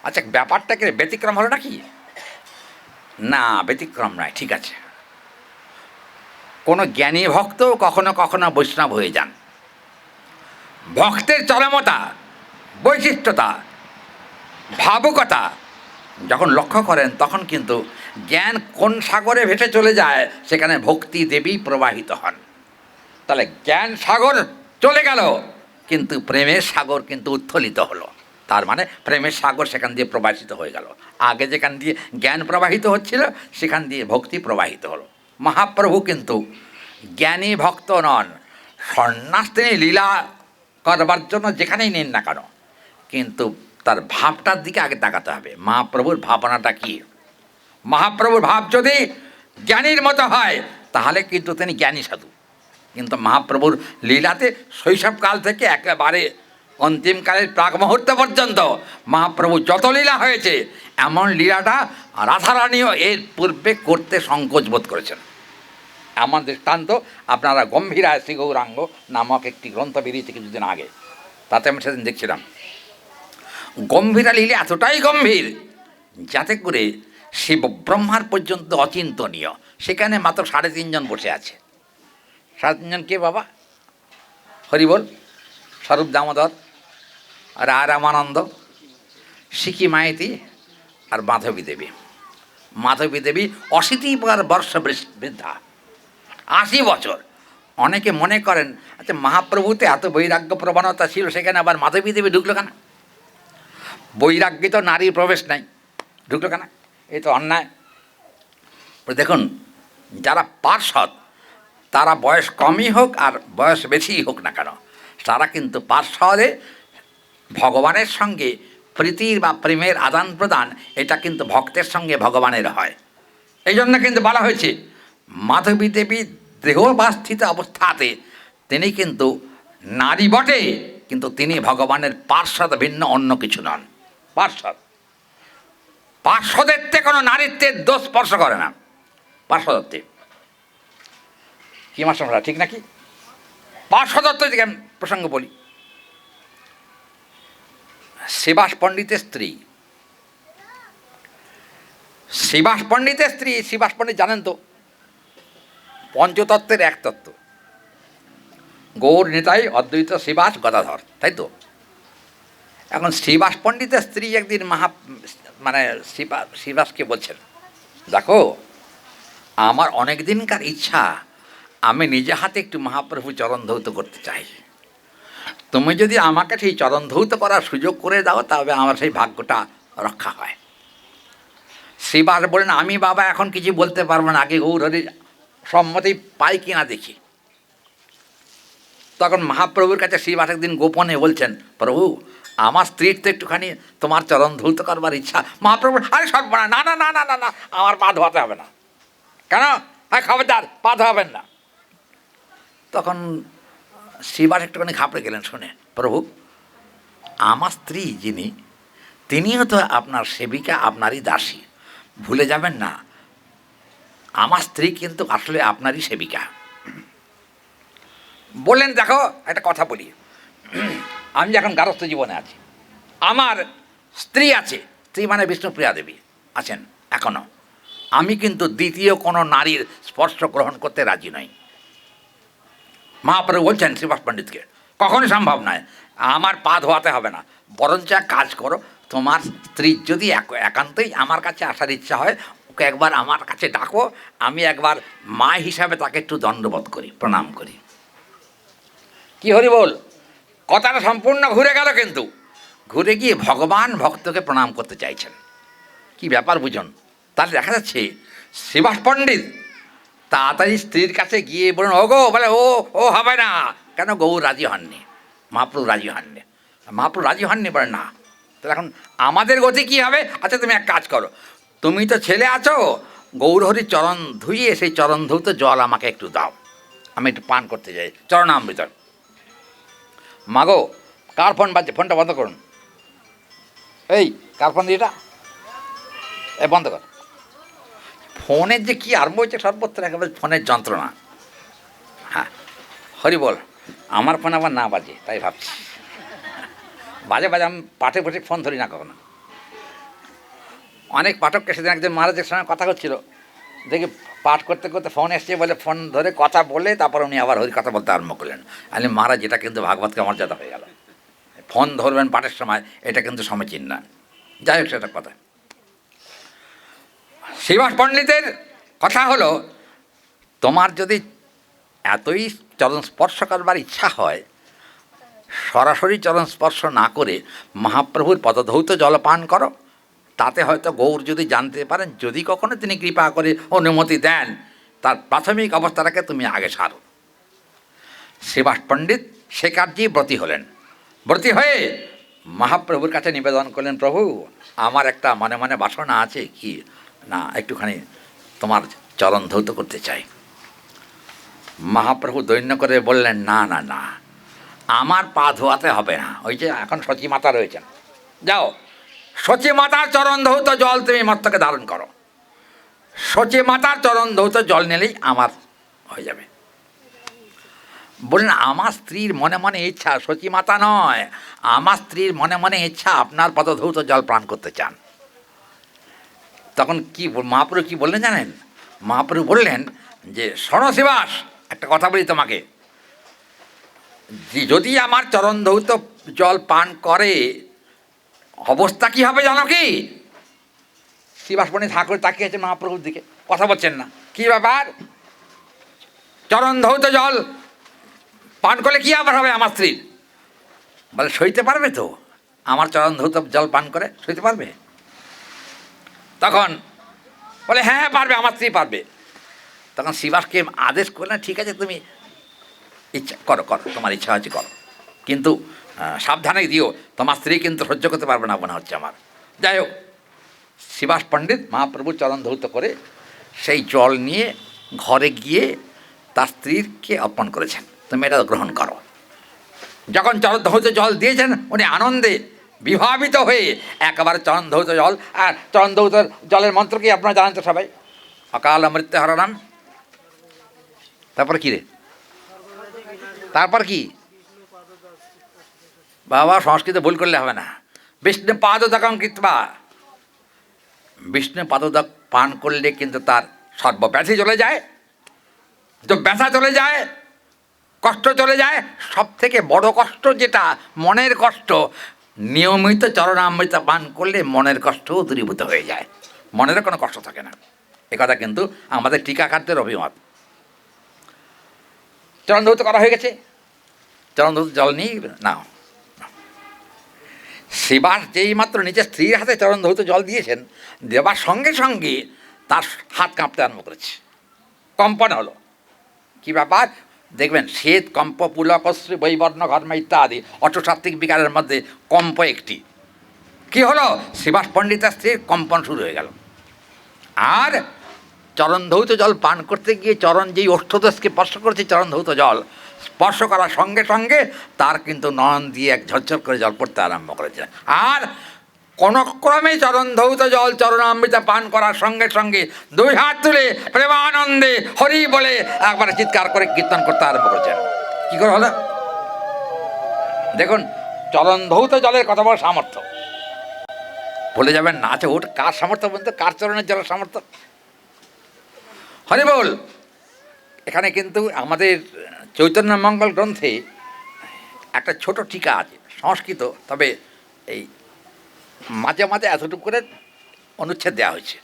আচ্ছা, ব্যাপারটাকে ব্যতিক্রম হলো নাকি? না, ব্যতিক্রম নয়। ঠিক আছে, কোনো জ্ঞানী ভক্ত কখনো কখনো বৈষ্ণব হয়ে যান। ভক্তের চরমতা, বৈশিষ্ট্যতা, ভাবুকতা যখন লক্ষ্য করেন তখন কিন্তু জ্ঞান কোন সাগরে ভেসে চলে যায় সেখানে ভক্তি দেবী প্রবাহিত হন। তাহলে জ্ঞান সাগর চলে গেল কিন্তু প্রেমের সাগর কিন্তু উত্থলিত হলো। তার মানে প্রেমের সাগর সেখান দিয়ে প্রবাহিত হয়ে গেল। আগে যেখান দিয়ে জ্ঞান প্রবাহিত হচ্ছিল সেখান দিয়ে ভক্তি প্রবাহিত হলো। মহাপ্রভু কিন্তু জ্ঞানী ভক্ত নন। সন্ন্যাস তিনি লীলা করবার জন্য যেখানেই নেন না কেন, কিন্তু তার ভাবটার দিকে আগে তাকাতে হবে। মহাপ্রভুর ভাবনাটা কী? মহাপ্রভুর ভাব যদি জ্ঞানীর মতো হয় তাহলে কিন্তু তিনি জ্ঞানী সাধু। কিন্তু মহাপ্রভুর লীলাতে শৈশবকাল থেকে একেবারে অন্তিমকালের প্রাক মুহূর্ত পর্যন্ত মহাপ্রভু যত লীলা হয়েছে এমন লীলাটা রাধারানীও এর পূর্বে করতে সংকোচ বোধ করেছেন। এমন দৃষ্টান্ত আপনারা গম্ভীরায় শ্রী গৌরাঙ্গ নামক একটি গ্রন্থ বেরিয়েছে কিছুদিন আগে, তাতে আমি সেদিন দেখছিলাম। গম্ভীরা লীলা এতটাই গম্ভীর যাতে করে শিব ব্রহ্মার পর্যন্ত অচিন্তনীয়। সেখানে মাত্র 3.5 জন বসে আছে। 3.5 জন কে বাবা? হরিবোল, স্বরূপ দামোদর, রামানন্দ, সিকি মাইতি আর মাধবী দেবী। মাধবী দেবী 80 বর্ষ বৃদ্ধা, 80 বছর। অনেকে মনে করেন আচ্ছা, মহাপ্রভুতে এত বৈরাগ্য প্রবণতা ছিল, সেখানে আবার মাধবী দেবী ঢুকলো কেন? বৈরাগ্যে তো নারীর প্রবেশ নাই, ঢুকলো কেন? এই তো অন্যায়। দেখুন, যারা পার্ষদ তারা বয়স কমই হোক আর বয়স বেশিই হোক না কেন, তারা কিন্তু পার্ষদে ভগবানের সঙ্গে প্রীতির বা প্রেমের আদান প্রদান এটা কিন্তু ভক্তের সঙ্গে ভগবানের হয়। এই জন্য কিন্তু বলা হয়েছে মাধবী দেবী দেহবাস্থিত অবস্থাতে তিনি কিন্তু নারী বটে, কিন্তু তিনি ভগবানের পার্ষদ, ভিন্ন অন্য কিছু নন। পার্ষদ, পার্শ্বদত্বে কোনো নারীত্বের দোষ স্পর্শ করে না। পার্শ্বদত্তে কি মাস্টারমশাই, ঠিক নাকি? পার্শ্বদত্ত প্রসঙ্গ বলি, শিবাস পণ্ডিতের স্ত্রী, শিবাস পণ্ডিতের স্ত্রী। শিবাস পণ্ডিত জানেন তো পঞ্চতত্ত্বের এক তত্ত্ব, গৌর নিতাই অদ্বৈত শিবাস গদাধর, তাই তো? এখন শিবাস পণ্ডিতের স্ত্রী একদিন মানে শিবাসকে বলছেন, দেখো আমার অনেক দিনকার ইচ্ছা, আমি নিজে হাতে একটু মহাপ্রভু চরণ ধৌত করতে চাই। তুমি যদি আমাকে সেই চরণ ধৌত করার সুযোগ করে দাও তবে আমার সেই ভাগ্যটা রক্ষা হয়। শিবাস বলেন, আমি বাবা এখন কিছু বলতে পারবো না, আগে গৌরহরির সম্মতি পাই কিনা দেখি। তখন মহাপ্রভুর কাছে শিবাস একদিন গোপনে বলছেন, প্রভু আমার স্ত্রীর তো একটুখানি তোমার চরণ ধৌত করবার ইচ্ছা। মহাপ্রভু, আরে সর্বনা, না না না না না না, আমার পা ধোয়াতে হবে না। কেন? হ্যাঁ, খবরদার, পা ধোয়াবেন না। তখন শিবাস একটুখানি ঘাবড়ে গেলেন শুনে, প্রভু আমার স্ত্রী যিনি, তিনিও তো আপনার সেবিকা, আপনারই দাসী, ভুলে যাবেন না আমার স্ত্রী কিন্তু আসলে আপনারই সেবিকা। বললেন, দেখো একটা কথা বলি, আমি এখন গারস্থ জীবনে আছি, আমার স্ত্রী আছে, স্ত্রী মানে বিষ্ণুপ্রিয়া দেবী আছেন এখনও, আমি কিন্তু দ্বিতীয় কোনো নারীর স্পর্শ গ্রহণ করতে রাজি নই। মহাপ্রভু বলছেন শিবাস পণ্ডিতকে, কখনই সম্ভব নয়, আমার পা ধোয়াতে হবে না, বরঞ্চ এক কাজ করো, তোমার স্ত্রীর যদি একান্তই আমার কাছে আসার ইচ্ছা হয়, ওকে একবার আমার কাছে ডাকো, আমি একবার মা হিসাবে তাকে একটু দণ্ডবোধ করি, প্রণাম করি। কি হরি বল, কথাটা সম্পূর্ণ ঘুরে গেল, কিন্তু ঘুরে গিয়ে ভগবান ভক্তকে প্রণাম করতে চাইছেন। কি ব্যাপার বুঝুন। তাহলে দেখা যাচ্ছে শিবাস পণ্ডিত তাড়াতাড়ি স্ত্রীর কাছে গিয়ে বলুন, ও গো, বলে ও ও হবে না। কেন? গৌর রাজি হননি, মহাপ্রভু রাজি হননি। মহাপ্রভু রাজি হননি, বলে না। তাহলে এখন আমাদের গতি কী হবে? আচ্ছা তুমি এক কাজ করো, তুমি তো ছেলে আছো, গৌরহরির চরণ ধুইয়ে সেই চরণ ধৌত জল আমাকে একটু দাও, আমি একটু পান করতে যাই চরণামৃত। মাগো, কার ফোন বাজছে? ফোনটা বন্ধ করুন। এই কার ফোন দিয়ে এটা? এ বন্ধ কর। ফোনের যে কী আরম্ভ হয়েছে সর্বত্র, একেবারে ফোনের যন্ত্রণা। হ্যাঁ, হরি বল, আমার ফোন আবার না বাজে তাই ভাবছি। বাজে বাজে, আমি পাঠে বসে ফোন ধরি না কখনো। অনেক পাঠককে সেদিন একজন মহারাজের সঙ্গে কথা হচ্ছিল, দেখি পাঠ করতে করতে ফোন এসছে, বলে ফোন ধরে কথা বলে তারপর উনি আবার হরি কথা বলতে আরম্ভ করলেন। আমি মহারাজ, এটা কিন্তু ভাগবতকে মর্যাদা হয়ে গেল, ফোন ধরবেন পাঠের সময়, এটা কিন্তু সমীচীন না। যাই হোক, সেটা কথা। শিবাস পণ্ডিতের কথা হলো, তোমার যদি এতই চরণ স্পর্শ করবার ইচ্ছা হয়, সরাসরি চরণ স্পর্শ না করে মহাপ্রভুর পদধৌত জলপান করো, তাতে হয়তো গৌর যদি জানতে পারেন, যদি কখনো তিনি কৃপা করে অনুমতি দেন, তার প্রাথমিক অবস্থাটাকে তুমি আগে সারো। শিবাস পণ্ডিত সে কার্যেই ব্রতী হলেন। ব্রতী হয়ে মহাপ্রভুর কাছে নিবেদন করলেন, প্রভু আমার একটা মনে মনে বাসনা আছে, কি না একটুখানি তোমার চরণ ধৌত করতে চাই। মহাপ্রভু দৈন্য করে বললেন, না না না, আমার পা ধোয়াতে হবে না, ওই যে এখন সচী মাতা রয়েছেন, যাও সচী মাতার চরণ ধৌত জল তুমি মস্তকে ধারণ করো, সচী মাতার চরণ ধৌত জল নিলেই আমার হয়ে যাবে। বললেন, আমার স্ত্রীর মনে মনে ইচ্ছা, সচী মাতা নয়, আমার স্ত্রীর মনে মনে ইচ্ছা আপনার পদধৌত জল পান করতে চান। তখন কি মহাপ্রভু কি বললেন জানেন? মহাপ্রভু বললেন যে, শোনো শিবাস, একটা কথা বলি তোমাকে, যদি আমার চরণ ধৌত জল পান করে অবস্থা কি হবে জানো কি? শিবাস পণ্ডিত ঠাকুর তাকিয়েছে মহাপ্রভুর দিকে, কথা বলছেন না। কি ব্যাপার? চরণ ধৌত জল পান করলে কী আবার হবে আমার স্ত্রীর? বলে, সইতে পারবে তো আমার চরণ ধৌত জল পান করে? সইতে পারবে? তখন বলে, হ্যাঁ হ্যাঁ পারবে, আমার স্ত্রী পারবে। তখন শিবাসকে আদেশ করলেন, ঠিক আছে তুমি ইচ্ছা করো, করো, তোমার ইচ্ছা হচ্ছে করো, কিন্তু সাবধানে দিও, তোমার স্ত্রী কিন্তু সহ্য করতে পারবে না মনে হচ্ছে আমার। যাই হোক, শিবাস পণ্ডিত মহাপ্রভুর চরণ ধৌত করে সেই জল নিয়ে ঘরে গিয়ে তার স্ত্রীকে অর্পণ করেছেন, তুমি এটা গ্রহণ করো। যখন চরণ ধৌত জল দিয়েছেন, উনি আনন্দে বিভাবিত হয়ে একেবারে চরণ ধৌত জল, আর চরণ ধৌত জলের মন্ত্র কি আপনারা জানেন তো সবাই, অকাল মৃত্যু হরণাম। তারপর কি রে? তারপর কি? বাবা সংস্কৃতে ভুল করলে হবে না। বিষ্ণু পাদোদকং কৃত্বা, বিষ্ণু পাদোদক পান করলে কিন্তু তার সর্বব্যাধি চলে যায়, তো ব্যথা চলে যায়, কষ্ট চলে যায়। সব থেকে বড় কষ্ট যেটা মনের কষ্ট, নিয়মিত চরণামৃত পান করলে মনের কষ্টও দূরীভূত হয়ে যায়, মনেরও কোনো কষ্ট থাকে না। একথা কিন্তু আমাদের টিকাকারদের অভিমত। চরণধৌত করা হয়ে গেছে, চরণধৌত জল নিয়ে নাও। শিবাস যেই মাত্র নিজের স্ত্রীর হাতে চরণধৌত জল দিয়েছেন, দেবার সঙ্গে সঙ্গে তার হাত কাঁপতে আরম্ভ করেছে, কম্পন হলো। কী ব্যাপার দেখবেন, শ্বেত কম্প, পুলক, অশ্রী, বৈবর্ণ, ঘর্ম ইত্যাদি অষ্টসাত্ত্বিক বিকারের মধ্যে কম্প একটি। কি হলো, শিবাস পণ্ডিতের স্ত্রীর কম্পন শুরু হয়ে গেল। আর চরণধৌত জল পান করতে গিয়ে চরণ যেই অষ্টদশকে স্পর্শ করেছে, চরণধৌত জল স্পর্শ করার সঙ্গে সঙ্গে তার কিন্তু নয়ন দিয়ে এক ঝরঝর করে জল পড়তে আরম্ভ করেছে। আর কোনো ক্রমে চরণধৌত জল চরণামৃত পান করার সঙ্গে সঙ্গে দুই হাত তুলে প্রেমানন্দে হরি বলে একবারে চিৎকার করে কীর্তন করতে আরম্ভ করেছেন। কী করে হলো দেখুন, চরণধৌত জলের কত বড় সামর্থ্য। বলে যাবেন না, আচ্ছা ওটা কার সামর্থ্য বলতে, কার চরণের জলের সামর্থ্য? হরি বল। এখানে কিন্তু আমাদের চৈতন্য মঙ্গল গ্রন্থে একটা ছোট টিকা আছে সংস্কৃত, তবে এই মাঝে মাঝে এতটুকু করে অনুচ্ছেদ দেওয়া হয়েছে।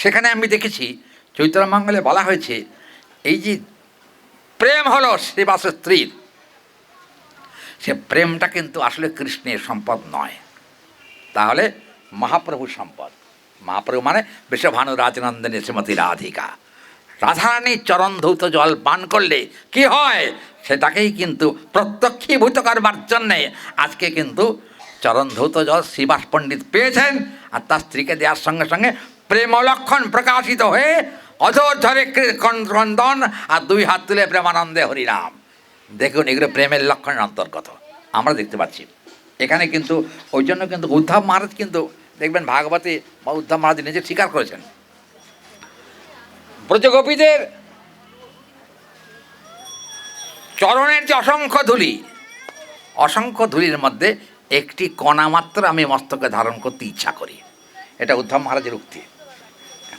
সেখানে আমি দেখেছি চৈতন্য মঙ্গলে বলা হয়েছে, এই যে প্রেম হলো শ্রীবাসের স্ত্রীর, সে প্রেমটা কিন্তু আসলে কৃষ্ণের সম্পদ নয়, তাহলে মহাপ্রভুর সম্পদ। মহাপ্রভু মানে বিশ্বভানু রাজনন্দিনী শ্রীমতী রাধিকা। রাধারানীর চরণধৌত জল পান করলে কি হয়, সেটাকেই কিন্তু প্রত্যক্ষীভূত করবার জন্যে আজকে কিন্তু চরণধৌত জল শ্রীবাস পণ্ডিত পেয়েছেন, আর তার স্ত্রীকে দেওয়ার সঙ্গে সঙ্গে প্রেমলক্ষণ প্রকাশিত হয়ে অধৈর্যরে ক্রন্দন আর দুই হাত তুলে প্রেমানন্দে হরিনাম। দেখুন, এগুলো প্রেমের লক্ষণের অন্তর্গত আমরা দেখতে পাচ্ছি এখানে। কিন্তু ওই জন্য কিন্তু উদ্ধব মহারাজ কিন্তু দেখবেন ভাগবতে বা উদ্ধব মহারাজ নিজে স্বীকার করেছেন, ব্রজগোপীদের চরণের যে অসংখ্য ধূলি, অসংখ্য ধূলির মধ্যে একটি কণা মাত্র আমি মস্তকে ধারণ করতে ইচ্ছা করি, এটা উদ্ধব মহারাজের উক্তি।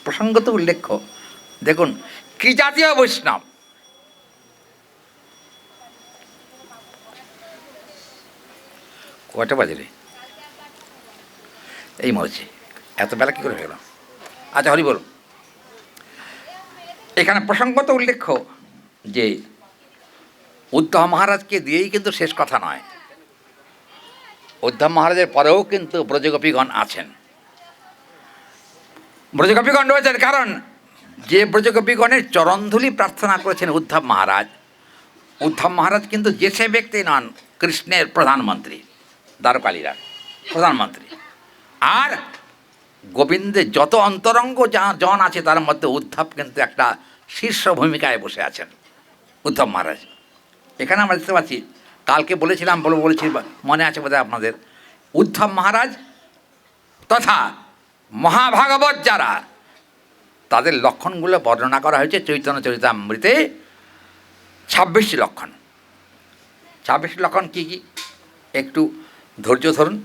প্রসঙ্গত উল্লেখ্য, দেখুন কি জাতীয় বৈষ্ণব। কয়টা বাজে রে? এই মরেছে, এত বেলা কী করে হয়ে গেল? আচ্ছা হরি বল। এখানে প্রসঙ্গত উল্লেখ্য যে উদ্ধব মহারাজকে দিয়েই কিন্তু শেষ কথা নয়, উদ্ধব মহারাজের পরেও কিন্তু ব্রজগোপীগণ আছেন, ব্রজগোপীগণ রয়েছেন। কারণ যে ব্রজগোপীগণের চরণধূলি প্রার্থনা করেছেন উদ্ধব মহারাজ, উদ্ধব মহারাজ কিন্তু যে সে ব্যক্তি নন, কৃষ্ণের প্রধানমন্ত্রী, দ্বারকালীরা প্রধানমন্ত্রী। আর গোবিন্দের যত অন্তরঙ্গ জন আছে তার মধ্যে উদ্ধব কিন্তু একটা শীর্ষ ভূমিকায় বসে আছেন, উদ্ধব মহারাজ। এখানে আমরা দেখতে পাচ্ছি, কালকে বলেছিলাম বলেছি মনে আছে বোধহয় আপনাদের, উদ্ধব মহারাজ তথা মহাভাগবত যারা, তাদের লক্ষণগুলো বর্ণনা করা হয়েছে চৈতন্য চরিতামৃতে। 26টি লক্ষণ। 26টি লক্ষণ কী কী একটু ধৈর্য ধরুন।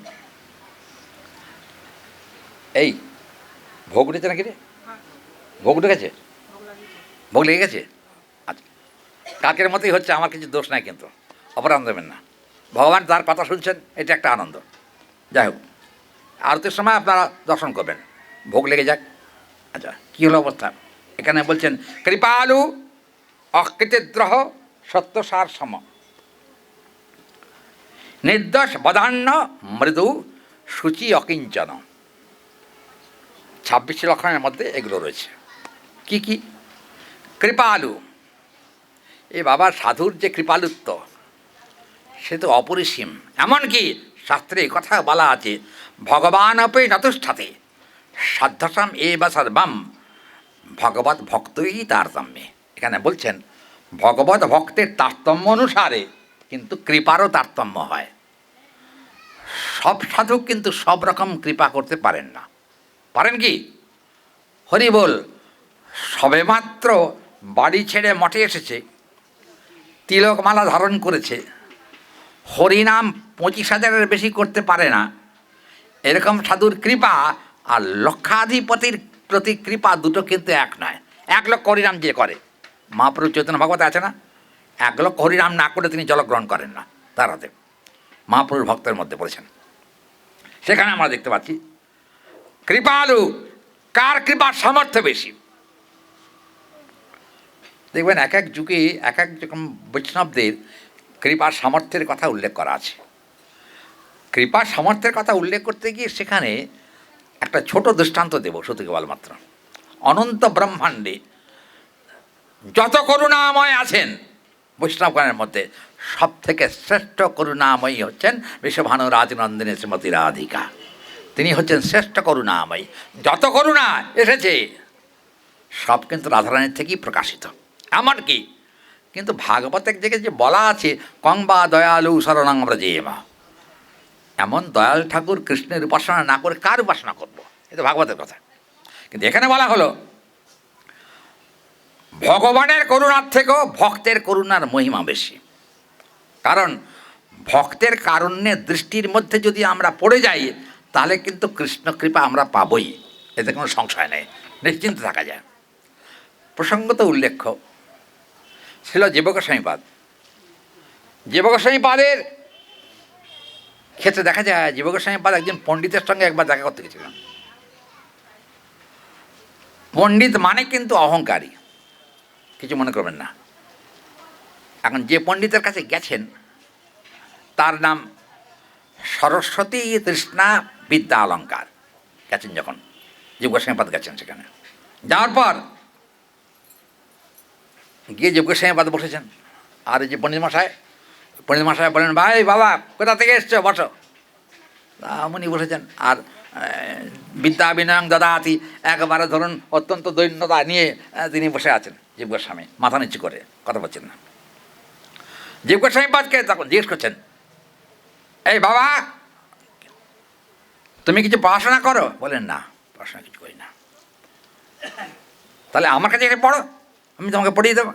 এই ভোগ উঠেছে নাকি রে? ভোগ উঠে গেছে? ভোগ লেগে গেছে? আচ্ছা, কাকের মতোই হচ্ছে, আমার কিছু দোষ নাই, কিন্তু অপরাধ দেবেন না। ভগবান তার কথা শুনছেন, এটা একটা আনন্দ। যাই হোক, আরতির সময় আপনারা দর্শন করবেন, ভোগ লেগে যাক। আচ্ছা, কী হলো অবস্থা? এখানে বলছেন কৃপালু অকৃতিদ্রহ সত্যসার সম, নির্দোষ বদান্য মৃদু সূচি অকিঞ্চন। 26টি লক্ষণের মধ্যে এগুলো রয়েছে। কি কি? কৃপালু, এ বাবা সাধুর যে কৃপালুত্ব সে তো অপরিসীম। এমনকি শাস্ত্রে কথা বলা আছে, ভগবান অপে নতুষ্ঠাতে সাধ্যসাম এ বা সর্বম ভগবত ভক্তই তারতম্যে। এখানে বলছেন ভগবত ভক্তের তারতম্য অনুসারে কিন্তু কৃপারও তারতম্য হয়। সব সাধু কিন্তু সব রকম কৃপা করতে পারেন না। পারেন কি? হরি বল। সবেমাত্র বাড়ি ছেড়ে মঠে এসেছে, তিলকমালা ধারণ করেছে, হরিনাম 25,000-এর বেশি করতে পারে না, এরকম সাধুর কৃপা আর লক্ষাধিপতির প্রতি কৃপা দুটো কিন্তু এক নয়। 1,00,000 হরিনাম যে করে, মহাপ্রভু চৈতন্য ভাগবত আছে না, 1,00,000 হরিনাম না করে তিনি জলগ্রহণ করেন না, তারাতে মহাপ্রভুর ভক্তের মধ্যে পড়েছেন। সেখানে আমরা দেখতে পাচ্ছি কৃপালু, কার কৃপার সামর্থ্য বেশি। দেখবেন এক এক যুগে এক এক রকম বৈষ্ণবদের কৃপার সামর্থ্যের কথা উল্লেখ করা আছে। কৃপার সামর্থ্যের কথা উল্লেখ করতে গিয়ে সেখানে একটা ছোট দৃষ্টান্ত দেব শুধু কেবলমাত্র। অনন্ত ব্রহ্মাণ্ডে যত করুণাময় আছেন বৈষ্ণবগণের মধ্যে সব থেকে শ্রেষ্ঠ করুণাময়ী হচ্ছেন বিশ্বভানু রাজনন্দিনী শ্রীমতী রাধিকা। তিনি হচ্ছেন শ্রেষ্ঠ করুণাময়ী। যত করুণা এসেছে সব কিন্তু রাধারানীর থেকেই প্রকাশিত। এমনকি কিন্তু ভাগবতের দিকে যে বলা আছে কংবা দয়ালু শরণাং ব্রজেমা, এমন দয়াল ঠাকুর কৃষ্ণের উপাসনা না করে কার উপাসনা করব, এটা ভাগবতের কথা। কিন্তু এখানে বলা হলো ভগবানের করুণার থেকেও ভক্তের করুণার মহিমা বেশি। কারণ ভক্তের কারুণ্যের দৃষ্টির মধ্যে যদি আমরা পড়ে যাই তাহলে কিন্তু কৃষ্ণ কৃপা আমরা পাবই, এতে কোনো সংশয় নেই, নিশ্চিন্ত থাকা যায়। প্রসঙ্গত উল্লেখ্য ছিল জীবগোস্বামীপাদ। জীবগোস্বামীপাদের ক্ষেত্রে দেখা যায় জীবগোস্বামীপাদ একজন পণ্ডিতের সঙ্গে একবার দেখা করতে গেছিলেন। পণ্ডিত মানে কিন্তু অহংকারী, কিছু মনে করবেন না। এখন যে পণ্ডিতের কাছে গেছেন তার নাম সরস্বতী তৃষ্ণা বিদ্যা অলঙ্কার। গেছেন যখন জীবগোস্বামীপাদ গেছেন, সেখানে যাওয়ার পর গিয়ে জীবগোস্বামীপাদ বসেছেন। আর এই যে পণ্ডিত মশাই বলেন, ভাই বাবা কোথা থেকে এসছো, বসো। উনি বসেছেন। আর বিদ্যা বিনয়ং দদাতি, একেবারে ধরুন অত্যন্ত দৈন্যতা নিয়ে তিনি বসে আছেন। জীবগোস্বামী মাথা নিচু করে কথা বলছেন না। জীবগোস্বামীপাদকে তখন জিজ্ঞেস করছেন, এই বাবা তুমি কিছু পড়াশোনা করো? বলেন না, পড়াশোনা কিছু করি না। তাহলে আমার কাছে এসে পড়ো, আমি তোমাকে পড়িয়ে দেবো।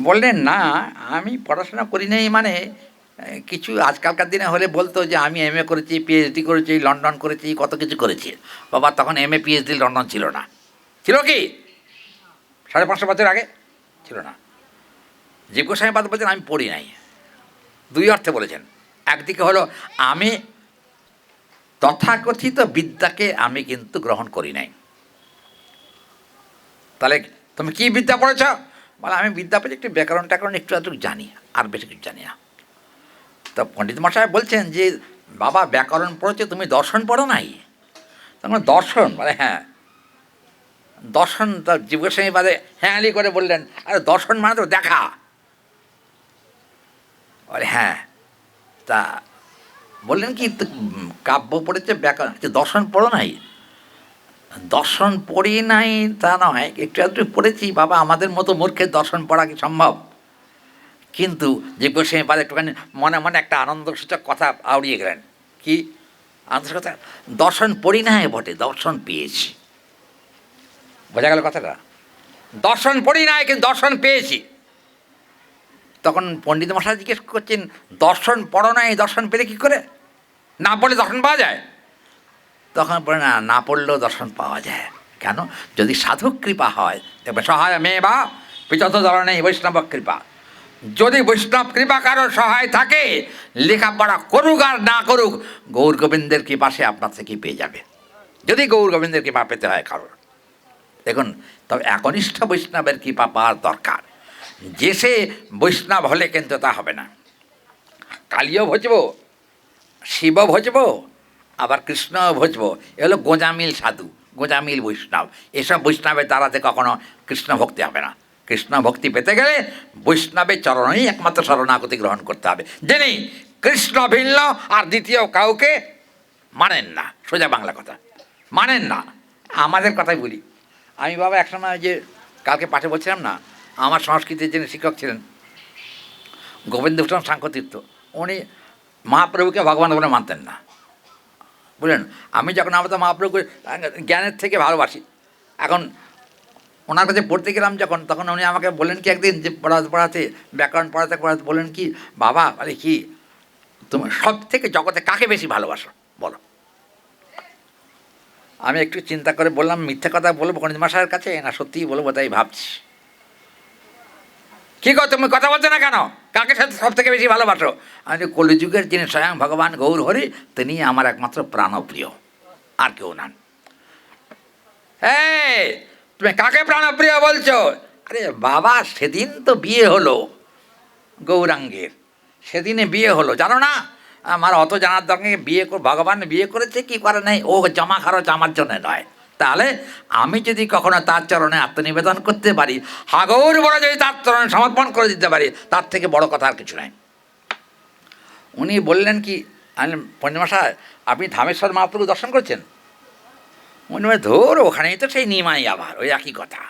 বললেন না, আমি পড়াশোনা করি নাই, মানে কিছু আজকালকার দিনে হলে বলতো যে আমি MA করেছি, PhD করেছি, লন্ডন করেছি, কত কিছু করেছি। বাবা তখন MA PhD লন্ডন ছিল না। ছিল কি 550 বছর আগে? ছিল না। জীবগোস্বামীপাদ বলছেন আমি পড়ি নাই। দুই অর্থে বলেছেন। একদিকে হলো আমি তথাকথিত বিদ্যাকে আমি কিন্তু গ্রহণ করি নাই। তাহলে তুমি কি বিদ্যা পড়েছ? বলে আমি বিদ্যা পড়ে একটু ব্যাকরণ ট্যাকরণ একটু আধটু জানি, আর বেশি কিছু জানি না। তো পণ্ডিত মশাই বলছেন যে বাবা ব্যাকরণ পড়েছে, তুমি দর্শন পড়ো নাই? তখন দর্শন বলে হ্যাঁ দর্শন। তো জীবগোস্বামীপাদে হ্যাঁলি করে বললেন, আরে দর্শন মানে তো দেখা। বলে হ্যাঁ। তা বললেন কি কাব্য পড়েছে, ব্যাকরণ, দর্শন পড়ো নাই? দর্শন পড়ি নাই তা নয়, একটু একটু পড়েছি বাবা, আমাদের মতো মূর্খের দর্শন পড়া কি সম্ভব? কিন্তু জীবগোস্বামীপাদ একটুখানি মনে মনে একটা আনন্দসূচক কথা আউড়িয়ে গেলেন। কি আনন্দের কথা? দর্শন পড়ি নাই বটে, দর্শন পেয়েছি। বোঝা গেল কথাটা? দর্শন পড়ি নাই কিন্তু দর্শন পেয়েছি। তখন পণ্ডিত মশাই জিজ্ঞেস করছেন, দর্শন পড়ো নাই, দর্শন পেলে কী করে? না পড়লে দর্শন পাওয়া যায়? তখন বলে না, না পড়লেও দর্শন পাওয়া যায়। কেন? যদি সাধক কৃপা হয়। তবে সহায় মেয়ে বা পিতত ধরনের বৈষ্ণব কৃপা। যদি বৈষ্ণব কৃপা কারো সহায় থাকে, লেখাপড়া করুক আর না করুক, গৌর গোবিন্দের কৃপা সে আপনার থেকে পেয়ে যাবে, যদি গৌর গোবিন্দের কৃপা পেতে হয় কারোর। দেখুন, তবে একনিষ্ঠ বৈষ্ণবের কৃপা পাওয়ার দরকার। যে সে বৈষ্ণব হলে কিন্তু তা হবে না। কালীও ভজব, শিব ভজব, আবার কৃষ্ণও ভজব, এ হলো গোঁজামিল সাধু, গোঁজামিল বৈষ্ণব। এসব বৈষ্ণবের দ্বারাতে কখনো কৃষ্ণ ভক্তি হবে না। কৃষ্ণ ভক্তি পেতে গেলে বৈষ্ণবের চরণেই একমাত্র শরণাগতি গ্রহণ করতে হবে, যিনি কৃষ্ণ ভিন্ন আর দ্বিতীয় কাউকে মানেন না। সোজা বাংলা কথা, মানেন না। আমাদের কথাই বলি। আমি বাবা একসময় যে কালকে পাঠে বলছিলাম না, আমার সংস্কৃতির যিনি শিক্ষক ছিলেন গোবিন্দভূষণ সাংখ্যতীর্থ, উনি মহাপ্রভুকে ভগবান বলে মানতেন না। বুঝলেন, আমি যখন আমরা তো মহাপ্রভুকে জ্ঞানের থেকে ভালোবাসি, এখন ওনার কাছে পড়তে গেলাম যখন, তখন উনি আমাকে বললেন কি একদিন যে পড়াতে ব্যাকরণ পড়াতে বললেন কি, বাবা বলে কি তুমি সব থেকে জগতে কাকে বেশি ভালোবাসো বলো। আমি একটু চিন্তা করে বললাম, মিথ্যে কথা বলবো পণ্ডিত মশাইয়ের কাছে না সত্যিই বলবো তাই ভাবছি। কী গো তুমি কথা বলছো না কেন? কাকে সাথে সব থেকে বেশি ভালোবাসো? আমি কলিযুগের যিনি স্বয়ং ভগবান গৌর হরি, তিনি আমার একমাত্র প্রাণপ্রিয়, আর কেউ নান। হ্যাঁ, তুমি কাকে প্রাণপ্রিয় বলছো? আরে বাবা, সেদিন তো বিয়ে হলো গৌরাঙ্গের, সেদিনে বিয়ে হলো, জানো না? আমার অত জানার দরকার, বিয়ে ভগবান বিয়ে করেছে কি করে নাই, ও জমা খরচ আমার জন্য নয়। তাহলে আমি যদি কখনো তার চরণে আত্মনিবেদন করতে পারি, হাগৌর বড় যদি তার চরণে সমর্পণ করে দিতে পারি, তার থেকে বড় কথা আর কিছু নাই। উনি বললেন কি, আমি পূর্ণিমাশায় আপনি ধামেশ্বর মহাপ্রভু দর্শন করছেন? উনি বলে ধর, ওখানেই তো সেই নিমাই, আবার ওই একই কথা,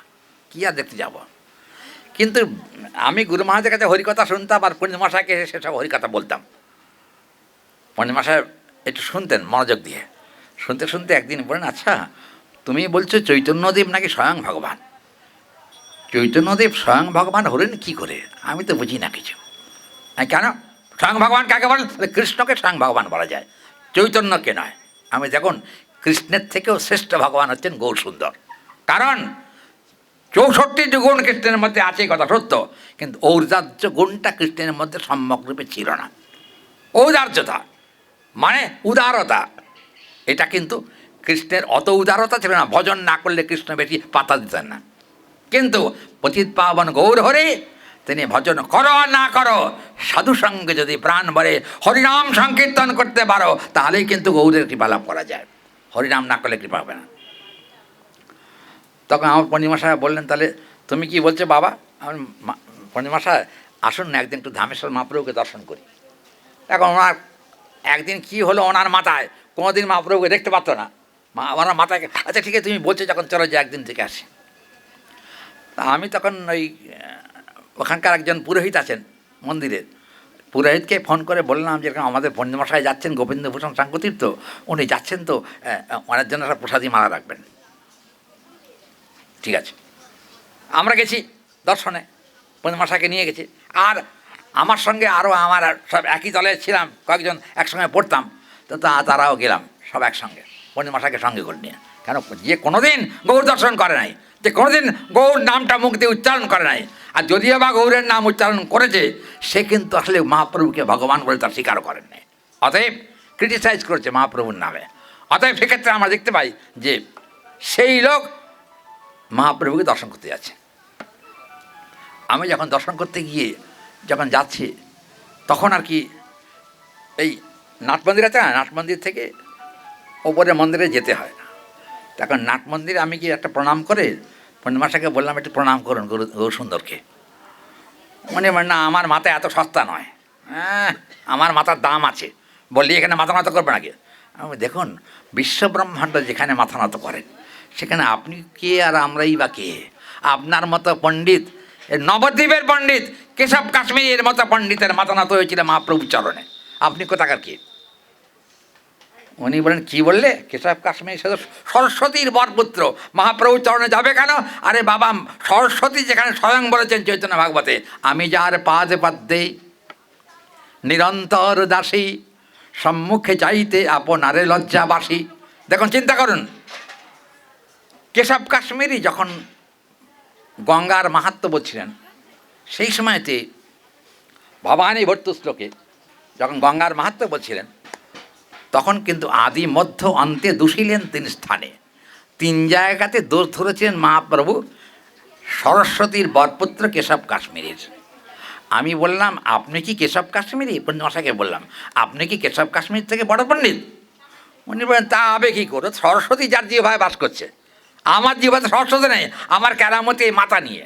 কী আর দেখতে যাব। কিন্তু আমি গুরু মহারাজের কাছে হরিকথা শুনতাম, আর পূর্ণিমাশাকে সেসব হরিকথা বলতাম। পূর্ণিমাশায় একটু শুনতেন মনোযোগ দিয়ে, শুনতে শুনতে একদিন বলেন, আচ্ছা তুমি বলছো চৈতন্যদেব নাকি স্বয়ং ভগবান, চৈতন্যদেব স্বয়ং ভগবান হলেন কি করে? আমি তো বুঝি না কিছু। কেন স্বয়ং ভগবান কাকে বলেন? কৃষ্ণকে স্বয়ং ভগবান বলা যায়, চৈতন্যকে নয়। আমি দেখুন, কৃষ্ণের থেকেও শ্রেষ্ঠ ভগবান হচ্ছেন গৌর সুন্দর। কারণ 64টি গুণ কৃষ্ণের মধ্যে আছে, কথা সত্য, কিন্তু ঔদার্য গুণটা কৃষ্ণের মধ্যে সম্যকরূপে ছিল না। ঔদার্যতা মানে উদারতা, এটা কিন্তু কৃষ্ণের অত উদারতা ছিল না। ভজন না করলে কৃষ্ণ বেশি পাতা দিতেন না। কিন্তু পতিত পাবন গৌর হরে, তিনি ভজন করো আর না করো, সাধু সঙ্গে যদি প্রাণ ভরে হরিনাম সংকীর্তন করতে পারো, তাহলেই কিন্তু গৌরের কৃপা লাভ করা যায়। হরিনাম না করলে কৃপা হবে না। তখন আমার পূর্ণিমাশায় বললেন, তাহলে তুমি কি বলছো বাবা? আমার পূর্ণিমাশায় আসুন না, একদিন একটু ধামেশ্বর মহাপ্রভুকে দর্শন করি। এখন ওনার একদিন কি হলো, ওনার মাথায় কোনোদিন মহাপ্রভুকে দেখতে পারতো না, ওনার মাথায়, আচ্ছা ঠিক আছে তুমি বলছো যখন, চলো যে একদিন থেকে আসি। তা আমি তখন ওই ওখানকার একজন পুরোহিত আছেন মন্দিরের, পুরোহিতকে ফোন করে বললাম, যেরকম আমাদের পূর্ণিমাশায় যাচ্ছেন গোবিন্দভূষণ সাঙ্গতীর্থ, উনি যাচ্ছেন, তো ওনার জন্য একটা প্রসাদী মালা রাখবেন। ঠিক আছে, আমরা গেছি দর্শনে, পূর্ণিমাশাকে নিয়ে গেছি। আর আমার সঙ্গে আরও আমার সব একই দলে ছিলাম, কয়েকজন একসঙ্গে পড়তাম, তো তারাও গেলাম সব একসঙ্গে পূর্ণিমাশাকে সঙ্গে করে নিয়ে। কেন, যে কোনো দিন গৌর দর্শন করে নাই, যে কোনো দিন গৌর নামটা মুখ দিয়ে উচ্চারণ করে নাই, আর যদিও বা গৌরের নাম উচ্চারণ করেছে, সে কিন্তু আসলে মহাপ্রভুকে ভগবান বলে তার স্বীকার করেন নাই, অতএব ক্রিটিসাইজ করেছে মহাপ্রভুর নামে। অতএব সেক্ষেত্রে আমরা দেখতে পাই যে সেই লোক মহাপ্রভুকে দর্শন করতে যাচ্ছে। আমি যখন দর্শন করতে গিয়ে যখন যাচ্ছি, তখন আর কি এই নাট মন্দির আছে না, নাট মন্দির থেকে ওপরে মন্দিরে যেতে হয়। তখন নাট মন্দিরে আমি কি একটা প্রণাম করে পূর্ণিমাশাকে বললাম, একটু প্রণাম করুন গৌর সুন্দরকে। মানে না, আমার মাথা এত সস্তা নয়, হ্যাঁ আমার মাথার দাম আছে, বললি এখানে মাথা নত করবে নাকি? আমি দেখুন, বিশ্বব্রহ্মাণ্ড যেখানে মাথা নত করেন, সেখানে আপনি কে আর আমরাই বা কে? আপনার মতো পণ্ডিত, নবদ্বীপের পণ্ডিত কেশব কাশ্মীরের মতো পণ্ডিতের মাথা নত হয়েছিল মহাপ্রভুর চরণে, আপনি কোথাকার কে? উনি বলেন, কি বললে? কেশব কাশ্মীর সে সরস্বতীর বরপুত্র, মহাপ্রভুর চরণে যাবে কেন? আরে বাবা, সরস্বতী যেখানে স্বয়ং বলেছেন চৈতন্য ভাগবতে, আমি যার পাদে পাদ্যে নিরন্তর দাসী, সম্মুখে চাইতে আপনারে লজ্জাবাসী। দেখুন, চিন্তা করুন, কেশব কাশ্মীরি যখন গঙ্গার মাহাত্ম্য বলছিলেন, সেই সময়তে ভবানী ভট্ট শ্লোকে যখন গঙ্গার মাহাত্ম্য বলছিলেন, তখন কিন্তু আদি মধ্য অন্তে দুষিলেন 3 স্থানে, 3 জায়গাতে দোষ ধরেছিলেন মহাপ্রভু সরস্বতীর বরপুত্র কেশব কাশ্মীরির। আমি বললাম, আপনি কি কেশব কাশ্মীরি? পূর্ণিমাশাকে বললাম, আপনি কি কেশব কাশ্মীর থেকে বড় পণ্ডিত? উনি বলেন, তা হবে কী করে, সরস্বতী যার জিহ্বায় বাস করছে, আমার জিহ্বাতে সরস্বতী নেই, আমার কেরামতি এই মাথা নিয়ে।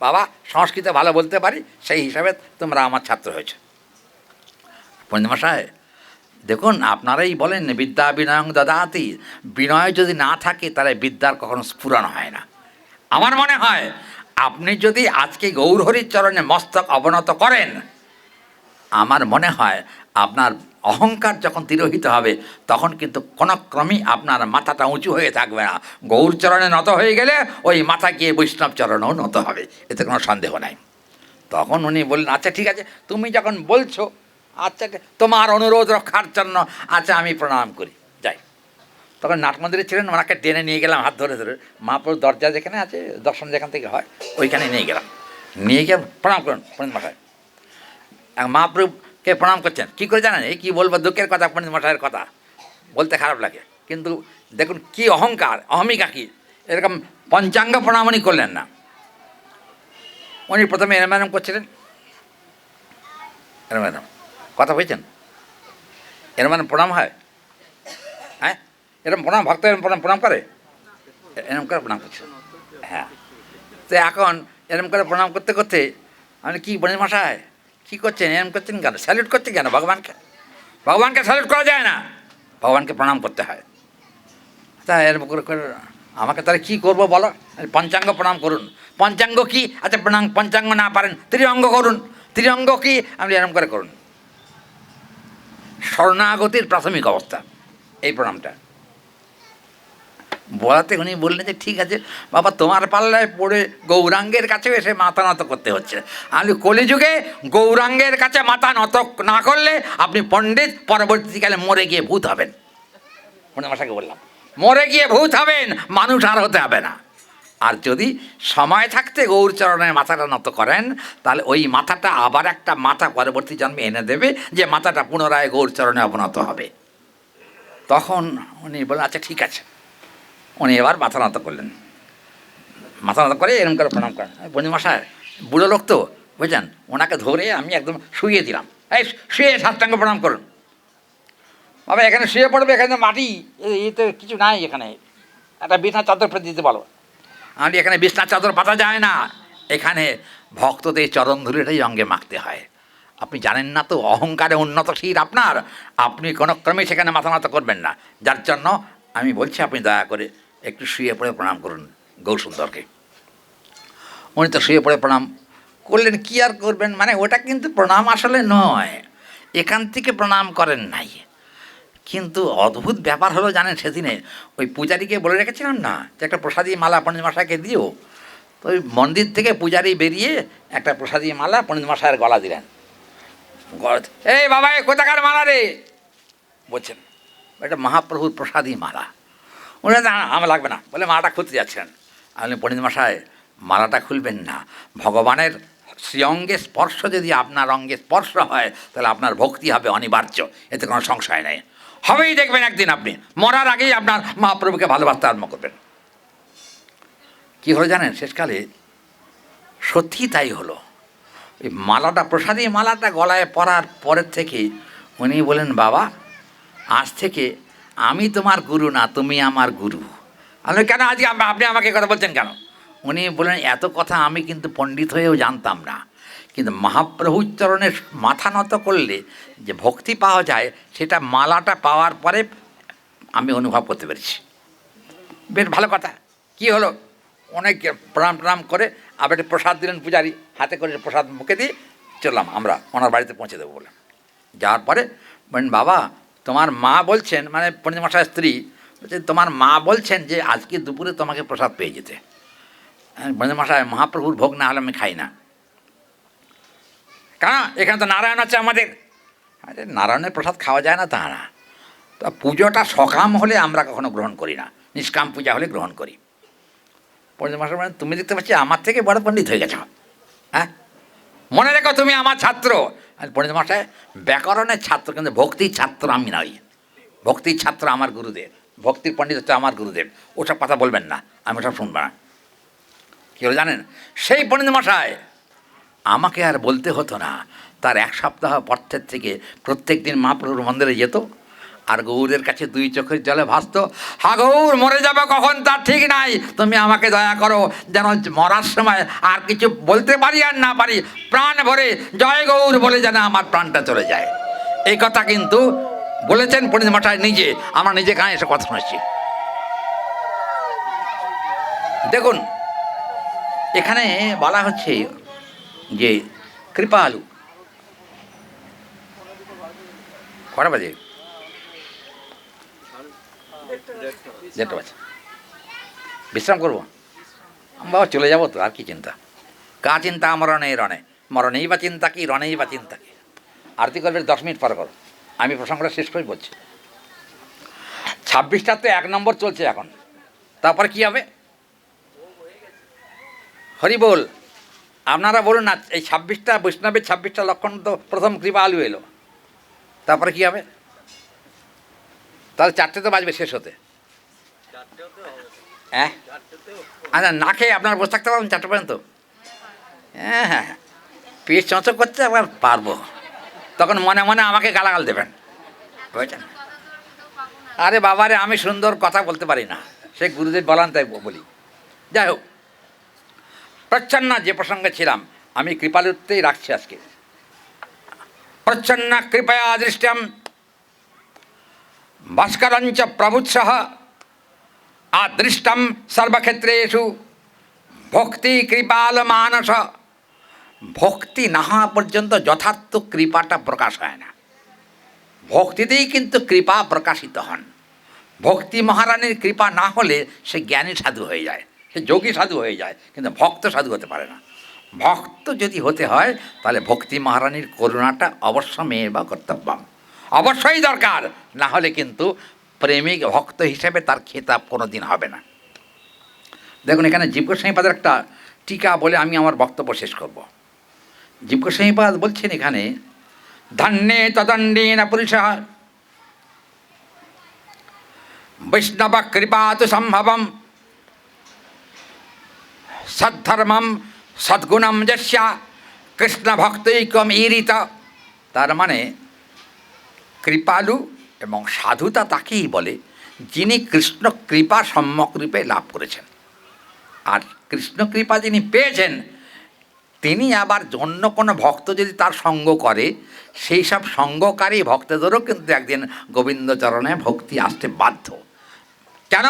বাবা, সংস্কৃত ভালো বলতে পারি, সেই হিসাবে তোমরা আমার ছাত্র হয়েছে। পূর্ণিমাশায় দেখুন, আপনারাই বলেন বিদ্যা বিনয়ং দদাতি, বিনয় যদি না থাকে তাহলে বিদ্যার কখনো স্ফুরণ হয় না। আমার মনে হয় আপনি যদি আজকে গৌরহরির চরণে মস্তক অবনত করেন, আমার মনে হয় আপনার অহংকার যখন তিরোহিত হবে, তখন কিন্তু কোনো ক্রমেই আপনার মাথাটা উঁচু হয়ে থাকবে না। গৌর চরণে নত হয়ে গেলে ওই মাথা গিয়ে বৈষ্ণব চরণেও নত হবে, এতে কোনো সন্দেহ নাই। তখন উনি বললেন, আচ্ছা ঠিক আছে, তুমি যখন বলছো আচ্ছা তোমার অনুরোধ রক্ষার জন্য আচ্ছা আমি প্রণাম করি, যাই। তখন নাট মন্দিরে ছিলেন, ওনাকে টেনে নিয়ে গেলাম হাত ধরে ধরে, মহাপ্রভুর দরজা যেখানে আছে, দর্শন যেখান থেকে হয় ওইখানে নিয়ে গেলাম, নিয়ে গিয়ে প্রণাম করুন পণ্ডিত মশাই। মহাপ্রভুকে প্রণাম করছেন, কী করে জানেন? এই কী বলবো, দুঃখের কথা, পণ্ডিত মশাইয়ের কথা বলতে খারাপ লাগে, কিন্তু দেখুন কি অহংকার, অহমিকা কি, এরকম পঞ্চাঙ্গ প্রণাম উনি করলেন না। উনি প্রথমে এরম এরম করছিলেন, এরম এরম কথা বলছেন, এরম এরম প্রণাম হয়, হ্যাঁ এরম প্রণাম, ভক্ত এরম প্রণাম প্রণাম করে, এরম করে প্রণাম করছে, হ্যাঁ। তো এখন এরম করে প্রণাম করতে করতে আমি কী পণ্ডিত মশাই কী করছেন, এরম করছেন কেন, স্যালুট করছেন কেন ভগবানকে? ভগবানকে স্যালুট করা যায় না, ভগবানকে প্রণাম করতে হয়। তা এরকম করে করে আমাকে তাহলে কী করবো বলো? পঞ্চাঙ্গ প্রণাম করুন। পঞ্চাঙ্গ কি? আচ্ছা প্রণাম, পঞ্চাঙ্গ না পারেন ত্রিঅঙ্গ করুন। ত্রিঅঙ্গ কি? আপনি এরকম করে করুন। শরণাগতির প্রাথমিক অবস্থা এই প্রণামটা বলাতে উনি বললেন যে ঠিক আছে বাবা, তোমার পাল্লায় পড়ে গৌরাঙ্গের কাছে এসে মাথা নত করতে হচ্ছে। আমি কলিযুগে গৌরাঙ্গের কাছে মাথা নত না করলে আপনি পণ্ডিত পরবর্তীকালে মরে গিয়ে ভূত হবেন। পণ্ডিত মশাইকে বললাম, মরে গিয়ে ভূত হবেন, মানুষ আর হতে হবে না। আর যদি সময় থাকতে গৌরচরণের মাথাটা নত করেন, তাহলে ওই মাথাটা আবার একটা মাথা পরবর্তী জন্মে এনে দেবে, যে মাথাটা পুনরায় গৌরচরণে অবনত হবে। তখন উনি বললেন আচ্ছা ঠিক আছে। উনি এবার মাথা নত করলেন, মাথা নত করে এরকম করে প্রণাম করেন। পণ্ডিত মশাই বুড়ো লোক তো বুঝলেন, ওনাকে ধরে আমি একদম শুইয়ে দিলাম, এই শুয়ে সাষ্টাঙ্গ প্রণাম করুন। বাবা এখানে শুয়ে পড়বে, এখানে মাটি, এতে কিছু নাই, এখানে একটা বিছনা চাদর পেতে দিতে বলো। আমি এখানে বিছনা চাদর পাতা যায় না, এখানে ভক্তদের চরণ ধুলিটাই অঙ্গে মাখতে হয়। আপনি জানেন না তো, অহংকারে উন্নত শির আপনার, আপনি কোনো ক্রমে সেখানে মাথা নত করবেন না। যার জন্য আমি বলছি আপনি দয়া করে একটু শুয়ে পড়ে প্রণাম করুন গৌরসুন্দরকে। উনি তো শুয়ে পড়ে প্রণাম করলেন, কি আর করবেন, মানে ওটা কিন্তু প্রণাম আসলে নয়, এখান থেকে প্রণাম করেন নাই। কিন্তু অদ্ভুত ব্যাপার হলো জানেন, সেদিনে ওই পূজারীকে বলে রেখেছিলাম না যে একটা প্রসাদী মালা পণ্ডিত মশাইকে দিও। তো ওই মন্দির থেকে পূজারী বেরিয়ে একটা প্রসাদী মালা পণ্ডিত মশাইয়ের গলা দিলেন। এই বাবা কোথাকার মালা রে বলছেন, এটা মহাপ্রভুর প্রসাদী মালা। উনি না আমার লাগবে না বলে মালাটা খুলতে যাচ্ছেন। আপনি পণ্ডিত মশাই মালাটা খুলবেন না, ভগবানের শ্রীঅঙ্গে স্পর্শ যদি আপনার অঙ্গে স্পর্শ হয় তাহলে আপনার ভক্তি হবে অনিবার্য, এতে কোনো সংশয় নেই। হবেই, দেখবেন একদিন আপনি মরার আগেই আপনার মহাপ্রভুকে ভালোবাসতে আরম্ভ করবেন। কী হলো জানেন, শেষকালে সত্যি তাই হলো। এই মালাটা, প্রসাদী মালাটা গলায় পরার পরের থেকে উনি বলেন, বাবা আজ থেকে আমি তোমার গুরু না, তুমি আমার গুরু। আমি কেন আজকে আপনি আমাকে কথা বলছেন কেন? উনি বলেন, এত কথা আমি কিন্তু পণ্ডিত হয়েও জানতাম না, কিন্তু মহাপ্রভুর চরণে মাথা নত করলে যে ভক্তি পাওয়া যায় সেটা মালাটা পাওয়ার পরে আমি অনুভব করতে পেরেছি। বেশ ভালো কথা। কি হলো, অনেক প্রণাম প্রণাম করে আবার একটা প্রসাদ দিলেন পূজারি, হাতে করে প্রসাদ মুখে দিয়ে চললাম আমরা ওনার বাড়িতে পৌঁছে দেবো বলে। যাওয়ার পরে বলেন, বাবা তোমার মা বলছেন, মানে পণ্ডিত মশাইয়ের স্ত্রী বলছেন, তোমার মা বলছেন যে আজকে দুপুরে তোমাকে প্রসাদ পেয়ে যেতে। পণ্ডিত মশাই, মহাপ্রভুর ভোগ না হলে আমি খাই না। কেন? এখানে তো নারায়ণ আছে আমাদের। আরে নারায়ণের প্রসাদ খাওয়া যায় না তা না, তো পুজোটা সকাম হলে আমরা কখনো গ্রহণ করি না, নিষ্কাম পূজা হলে গ্রহণ করি। পণ্ডিত মশাই বলেন, তুমি দেখতে পাচ্ছি আমার থেকে বড় পণ্ডিত হয়ে গেছ, হ্যাঁ মনে রেখো তুমি আমার ছাত্র। আর পণ্ডিত মশাই ব্যাকরণের ছাত্র, কিন্তু ভক্তির ছাত্র আমি নই। ভক্তির ছাত্র আমার গুরুদেব, ভক্তির পণ্ডিত হচ্ছে আমার গুরুদেব। ওসব কথা বলবেন না, আমি ওসব শুনব না। কী হলো জানেন, সেই পণ্ডিত মশাই আমাকে আর বলতে হতো না, তার এক সপ্তাহ পথের থেকে প্রত্যেক দিন মহাপ্রভুর মন্দিরে যেত, আর গৌরের কাছে দুই চোখের জলে ভাসত, হা গৌর মরে যাবে কখন তার ঠিক নাই, তুমি আমাকে দয়া করো যেন মরার সময় আর কিছু বলতে পারি আর না পারি, প্রাণ ভরে জয় গৌর বলে যেন আমার প্রাণটা চলে যায়। এই কথা কিন্তু বলেছেন পণ্ডিত মশাই নিজে, আমরা নিজে কানে এসে কথা শুনেছি। দেখুন এখানে বলা হচ্ছে যে কৃপালু, কটা বাজে? 1:30 বাজে। বিশ্রাম করবো বাবা, চলে যাবো তো, আর কি চিন্তা? কা চিন্তা মরণে রণে, মরণেই বা চিন্তা কি, রণেই বা চিন্তা কি। আরতি করবে 10 মিনিট পরে করো, আমি প্রসঙ্গটা শেষ করে বলছি। 26টা তো 1 নম্বর চলছে এখন, তারপরে কি হবে? হরি বল। আপনারা বলুন না, এই 26টা বৈষ্ণবের 26টা লক্ষণ তো প্রথম কৃপা আলু এলো, তারপরে কি হবে? তাহলে 4টে তো বাজবে শেষ হতে। হ্যাঁ, আচ্ছা, না খেয়ে আপনারা বসে থাকতে পারবেন 4টে পর্যন্ত? হ্যাঁ হ্যাঁ, পেট চঁচক করছে, আবার পারবো। তখন মনে মনে আমাকে গালাগাল দেবেন, বুঝছেন? আরে বাবারে, আমি সুন্দর কথা বলতে পারি না, সে গুরুদেব বলান তাই বলি। যাই হোক, প্রচ্ছন্ন যে প্রসঙ্গে ছিলাম, আমি কৃপালুতেই রাখছি আজকে। প্রচ্ছন্ন কৃপয়া দৃষ্টম ভাস্করঞ্চ প্রভুৎসহ আদৃষ্টম সর্বক্ষেত্রেষু ভক্তি কৃপাল মানস। ভক্তি না হওয়া পর্যন্ত যথার্থ কৃপাটা প্রকাশ হয় না। ভক্তিতেই কিন্তু কৃপা প্রকাশিত হন। ভক্তি মহারানীর কৃপা না হলে সে জ্ঞানী সাধু হয়ে যায়, সে যোগী সাধু হয়ে যায়, কিন্তু ভক্ত সাধু হতে পারে না। ভক্ত যদি হতে হয় তাহলে ভক্তি মহারানীর করুণাটা অবশ্যমেব বা কর্তব্যম, অবশ্যই দরকার, না হলে কিন্তু প্রেমিক ভক্ত হিসেবে তার খেতাব কোনো দিন হবে না। দেখুন, এখানে জীব গোস্বামীপাদের একটা টিকা বলে আমি আমার বক্তব্য শেষ করব। জীব গোস্বামীপাদ বলছেন এখানে, ধন্যে তদণ্ডেন পুরুষঃ বৈষ্ণব কৃপাতু সম্ভবম সদ্ধর্মম সদ্গুণম যস্য কৃষ্ণ ভক্তৈকম ঈরিত। তার মানে কৃপালু এবং সাধুতা তাকেই বলে যিনি কৃষ্ণ কৃপা সম্যক রূপে লাভ করেছেন। আর কৃষ্ণ কৃপা যিনি পেয়েছেন, তিনি আবার অন্য কোনো ভক্ত যদি তার সঙ্গ করে, সেই সব সঙ্গকারী ভক্তদেরও কিন্তু একদিন গোবিন্দচরণে ভক্তি আসতে বাধ্য। কেন?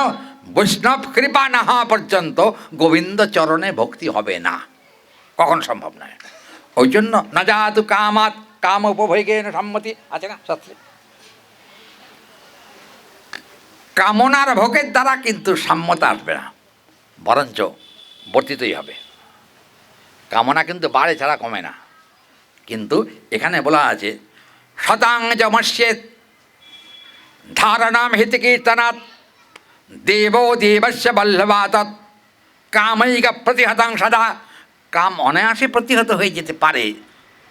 বৈষ্ণব কৃপা না হওয়া পর্যন্ত গোবিন্দচরণে ভক্তি হবে না, কখন সম্ভব নয়। ওই জন্য না যাতু কামাত কাম উপভোগেন সম্মতি আছে না শাস্ত্রে। কামনার ভোগের দ্বারা কিন্তু সাম্যতা আসবে না, বরঞ্চ বর্তিতই হবে। কামনা কিন্তু বাড়ে ছাড়া কমে না। কিন্তু এখানে বলা আছে শতাং যমস্যেত ধারণাম হিত কীর্তনাৎ দেবো দেবস্য বল্লভাত কামৈক প্রতিহতাং সদা। কাম অনায়াসে প্রতিহত হয়ে যেতে পারে।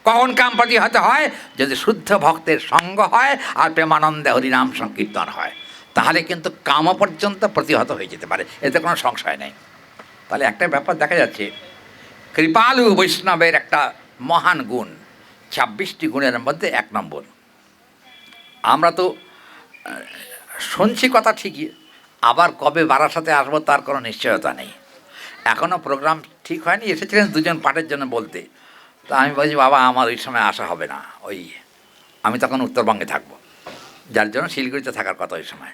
কখন কাম প্রতিহত হয়? যদি শুদ্ধ ভক্তের সঙ্গ হয় আর প্রেমানন্দে হরিনাম সংকীর্তন হয়, তাহলে কিন্তু কাম পর্যন্ত প্রতিহত হয়ে যেতে পারে, এতে কোনো সংশয় নেই। তাহলে একটা ব্যাপার দেখা যাচ্ছে, কৃপালু বৈষ্ণবের একটা মহান গুণ, 26টি গুণের মধ্যে 1 নম্বর। আমরা তো শুনছি কথা ঠিকই, আবার কবে বারাসাতে আসবো তার কোনো নিশ্চয়তা নেই। এখনও প্রোগ্রাম ঠিক হয়নি। এসেছিলেন 2জন পাঠের জন্য বলতে, তা আমি বলছি বাবা আমার ওই সময় আসা হবে না, আমি তখন উত্তরবঙ্গে থাকবো, যার জন্য শিলিগুড়িতে থাকার কথা ওই সময়,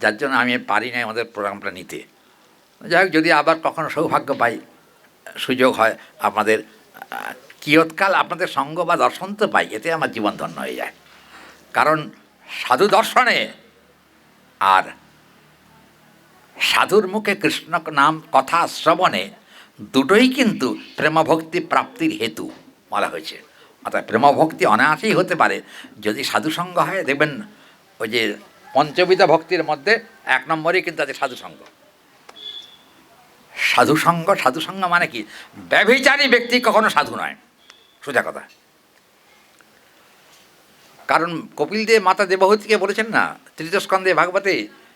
যার জন্য আমি পারি না আমাদের প্রোগ্রামটা নিতে। যাই হোক, যদি আবার কখনো সৌভাগ্য পাই, সুযোগ হয়, আপনাদের কিয়ৎকাল আপনাদের সঙ্গ বা দর্শন তো পাই, এতে আমার জীবন ধন্য হয়ে যায়। কারণ সাধু দর্শনে আর সাধুর মুখে কৃষ্ণ নাম কথা শ্রবণে দুটোই কিন্তু প্রেমভক্তি প্রাপ্তির হেতু বলা হয়েছে। অর্থাৎ প্রেমভক্তি অনায়াসেই হতে পারে যদি সাধুসঙ্গ হয়। দেখবেন ওই যে পঞ্চবিধ ভক্তির মধ্যে 1 নম্বরেই কিন্তু আছে সাধুসঙ্গ। সাধুসঙ্গ মানে কি? ব্যভিচারী ব্যক্তি কখনো সাধু নয়, সোজা কথা। কারণ কপিল দেব মাতা দেবহূতিকে বলেছেন না, 3য় স্কন্ধে ভাগবতে,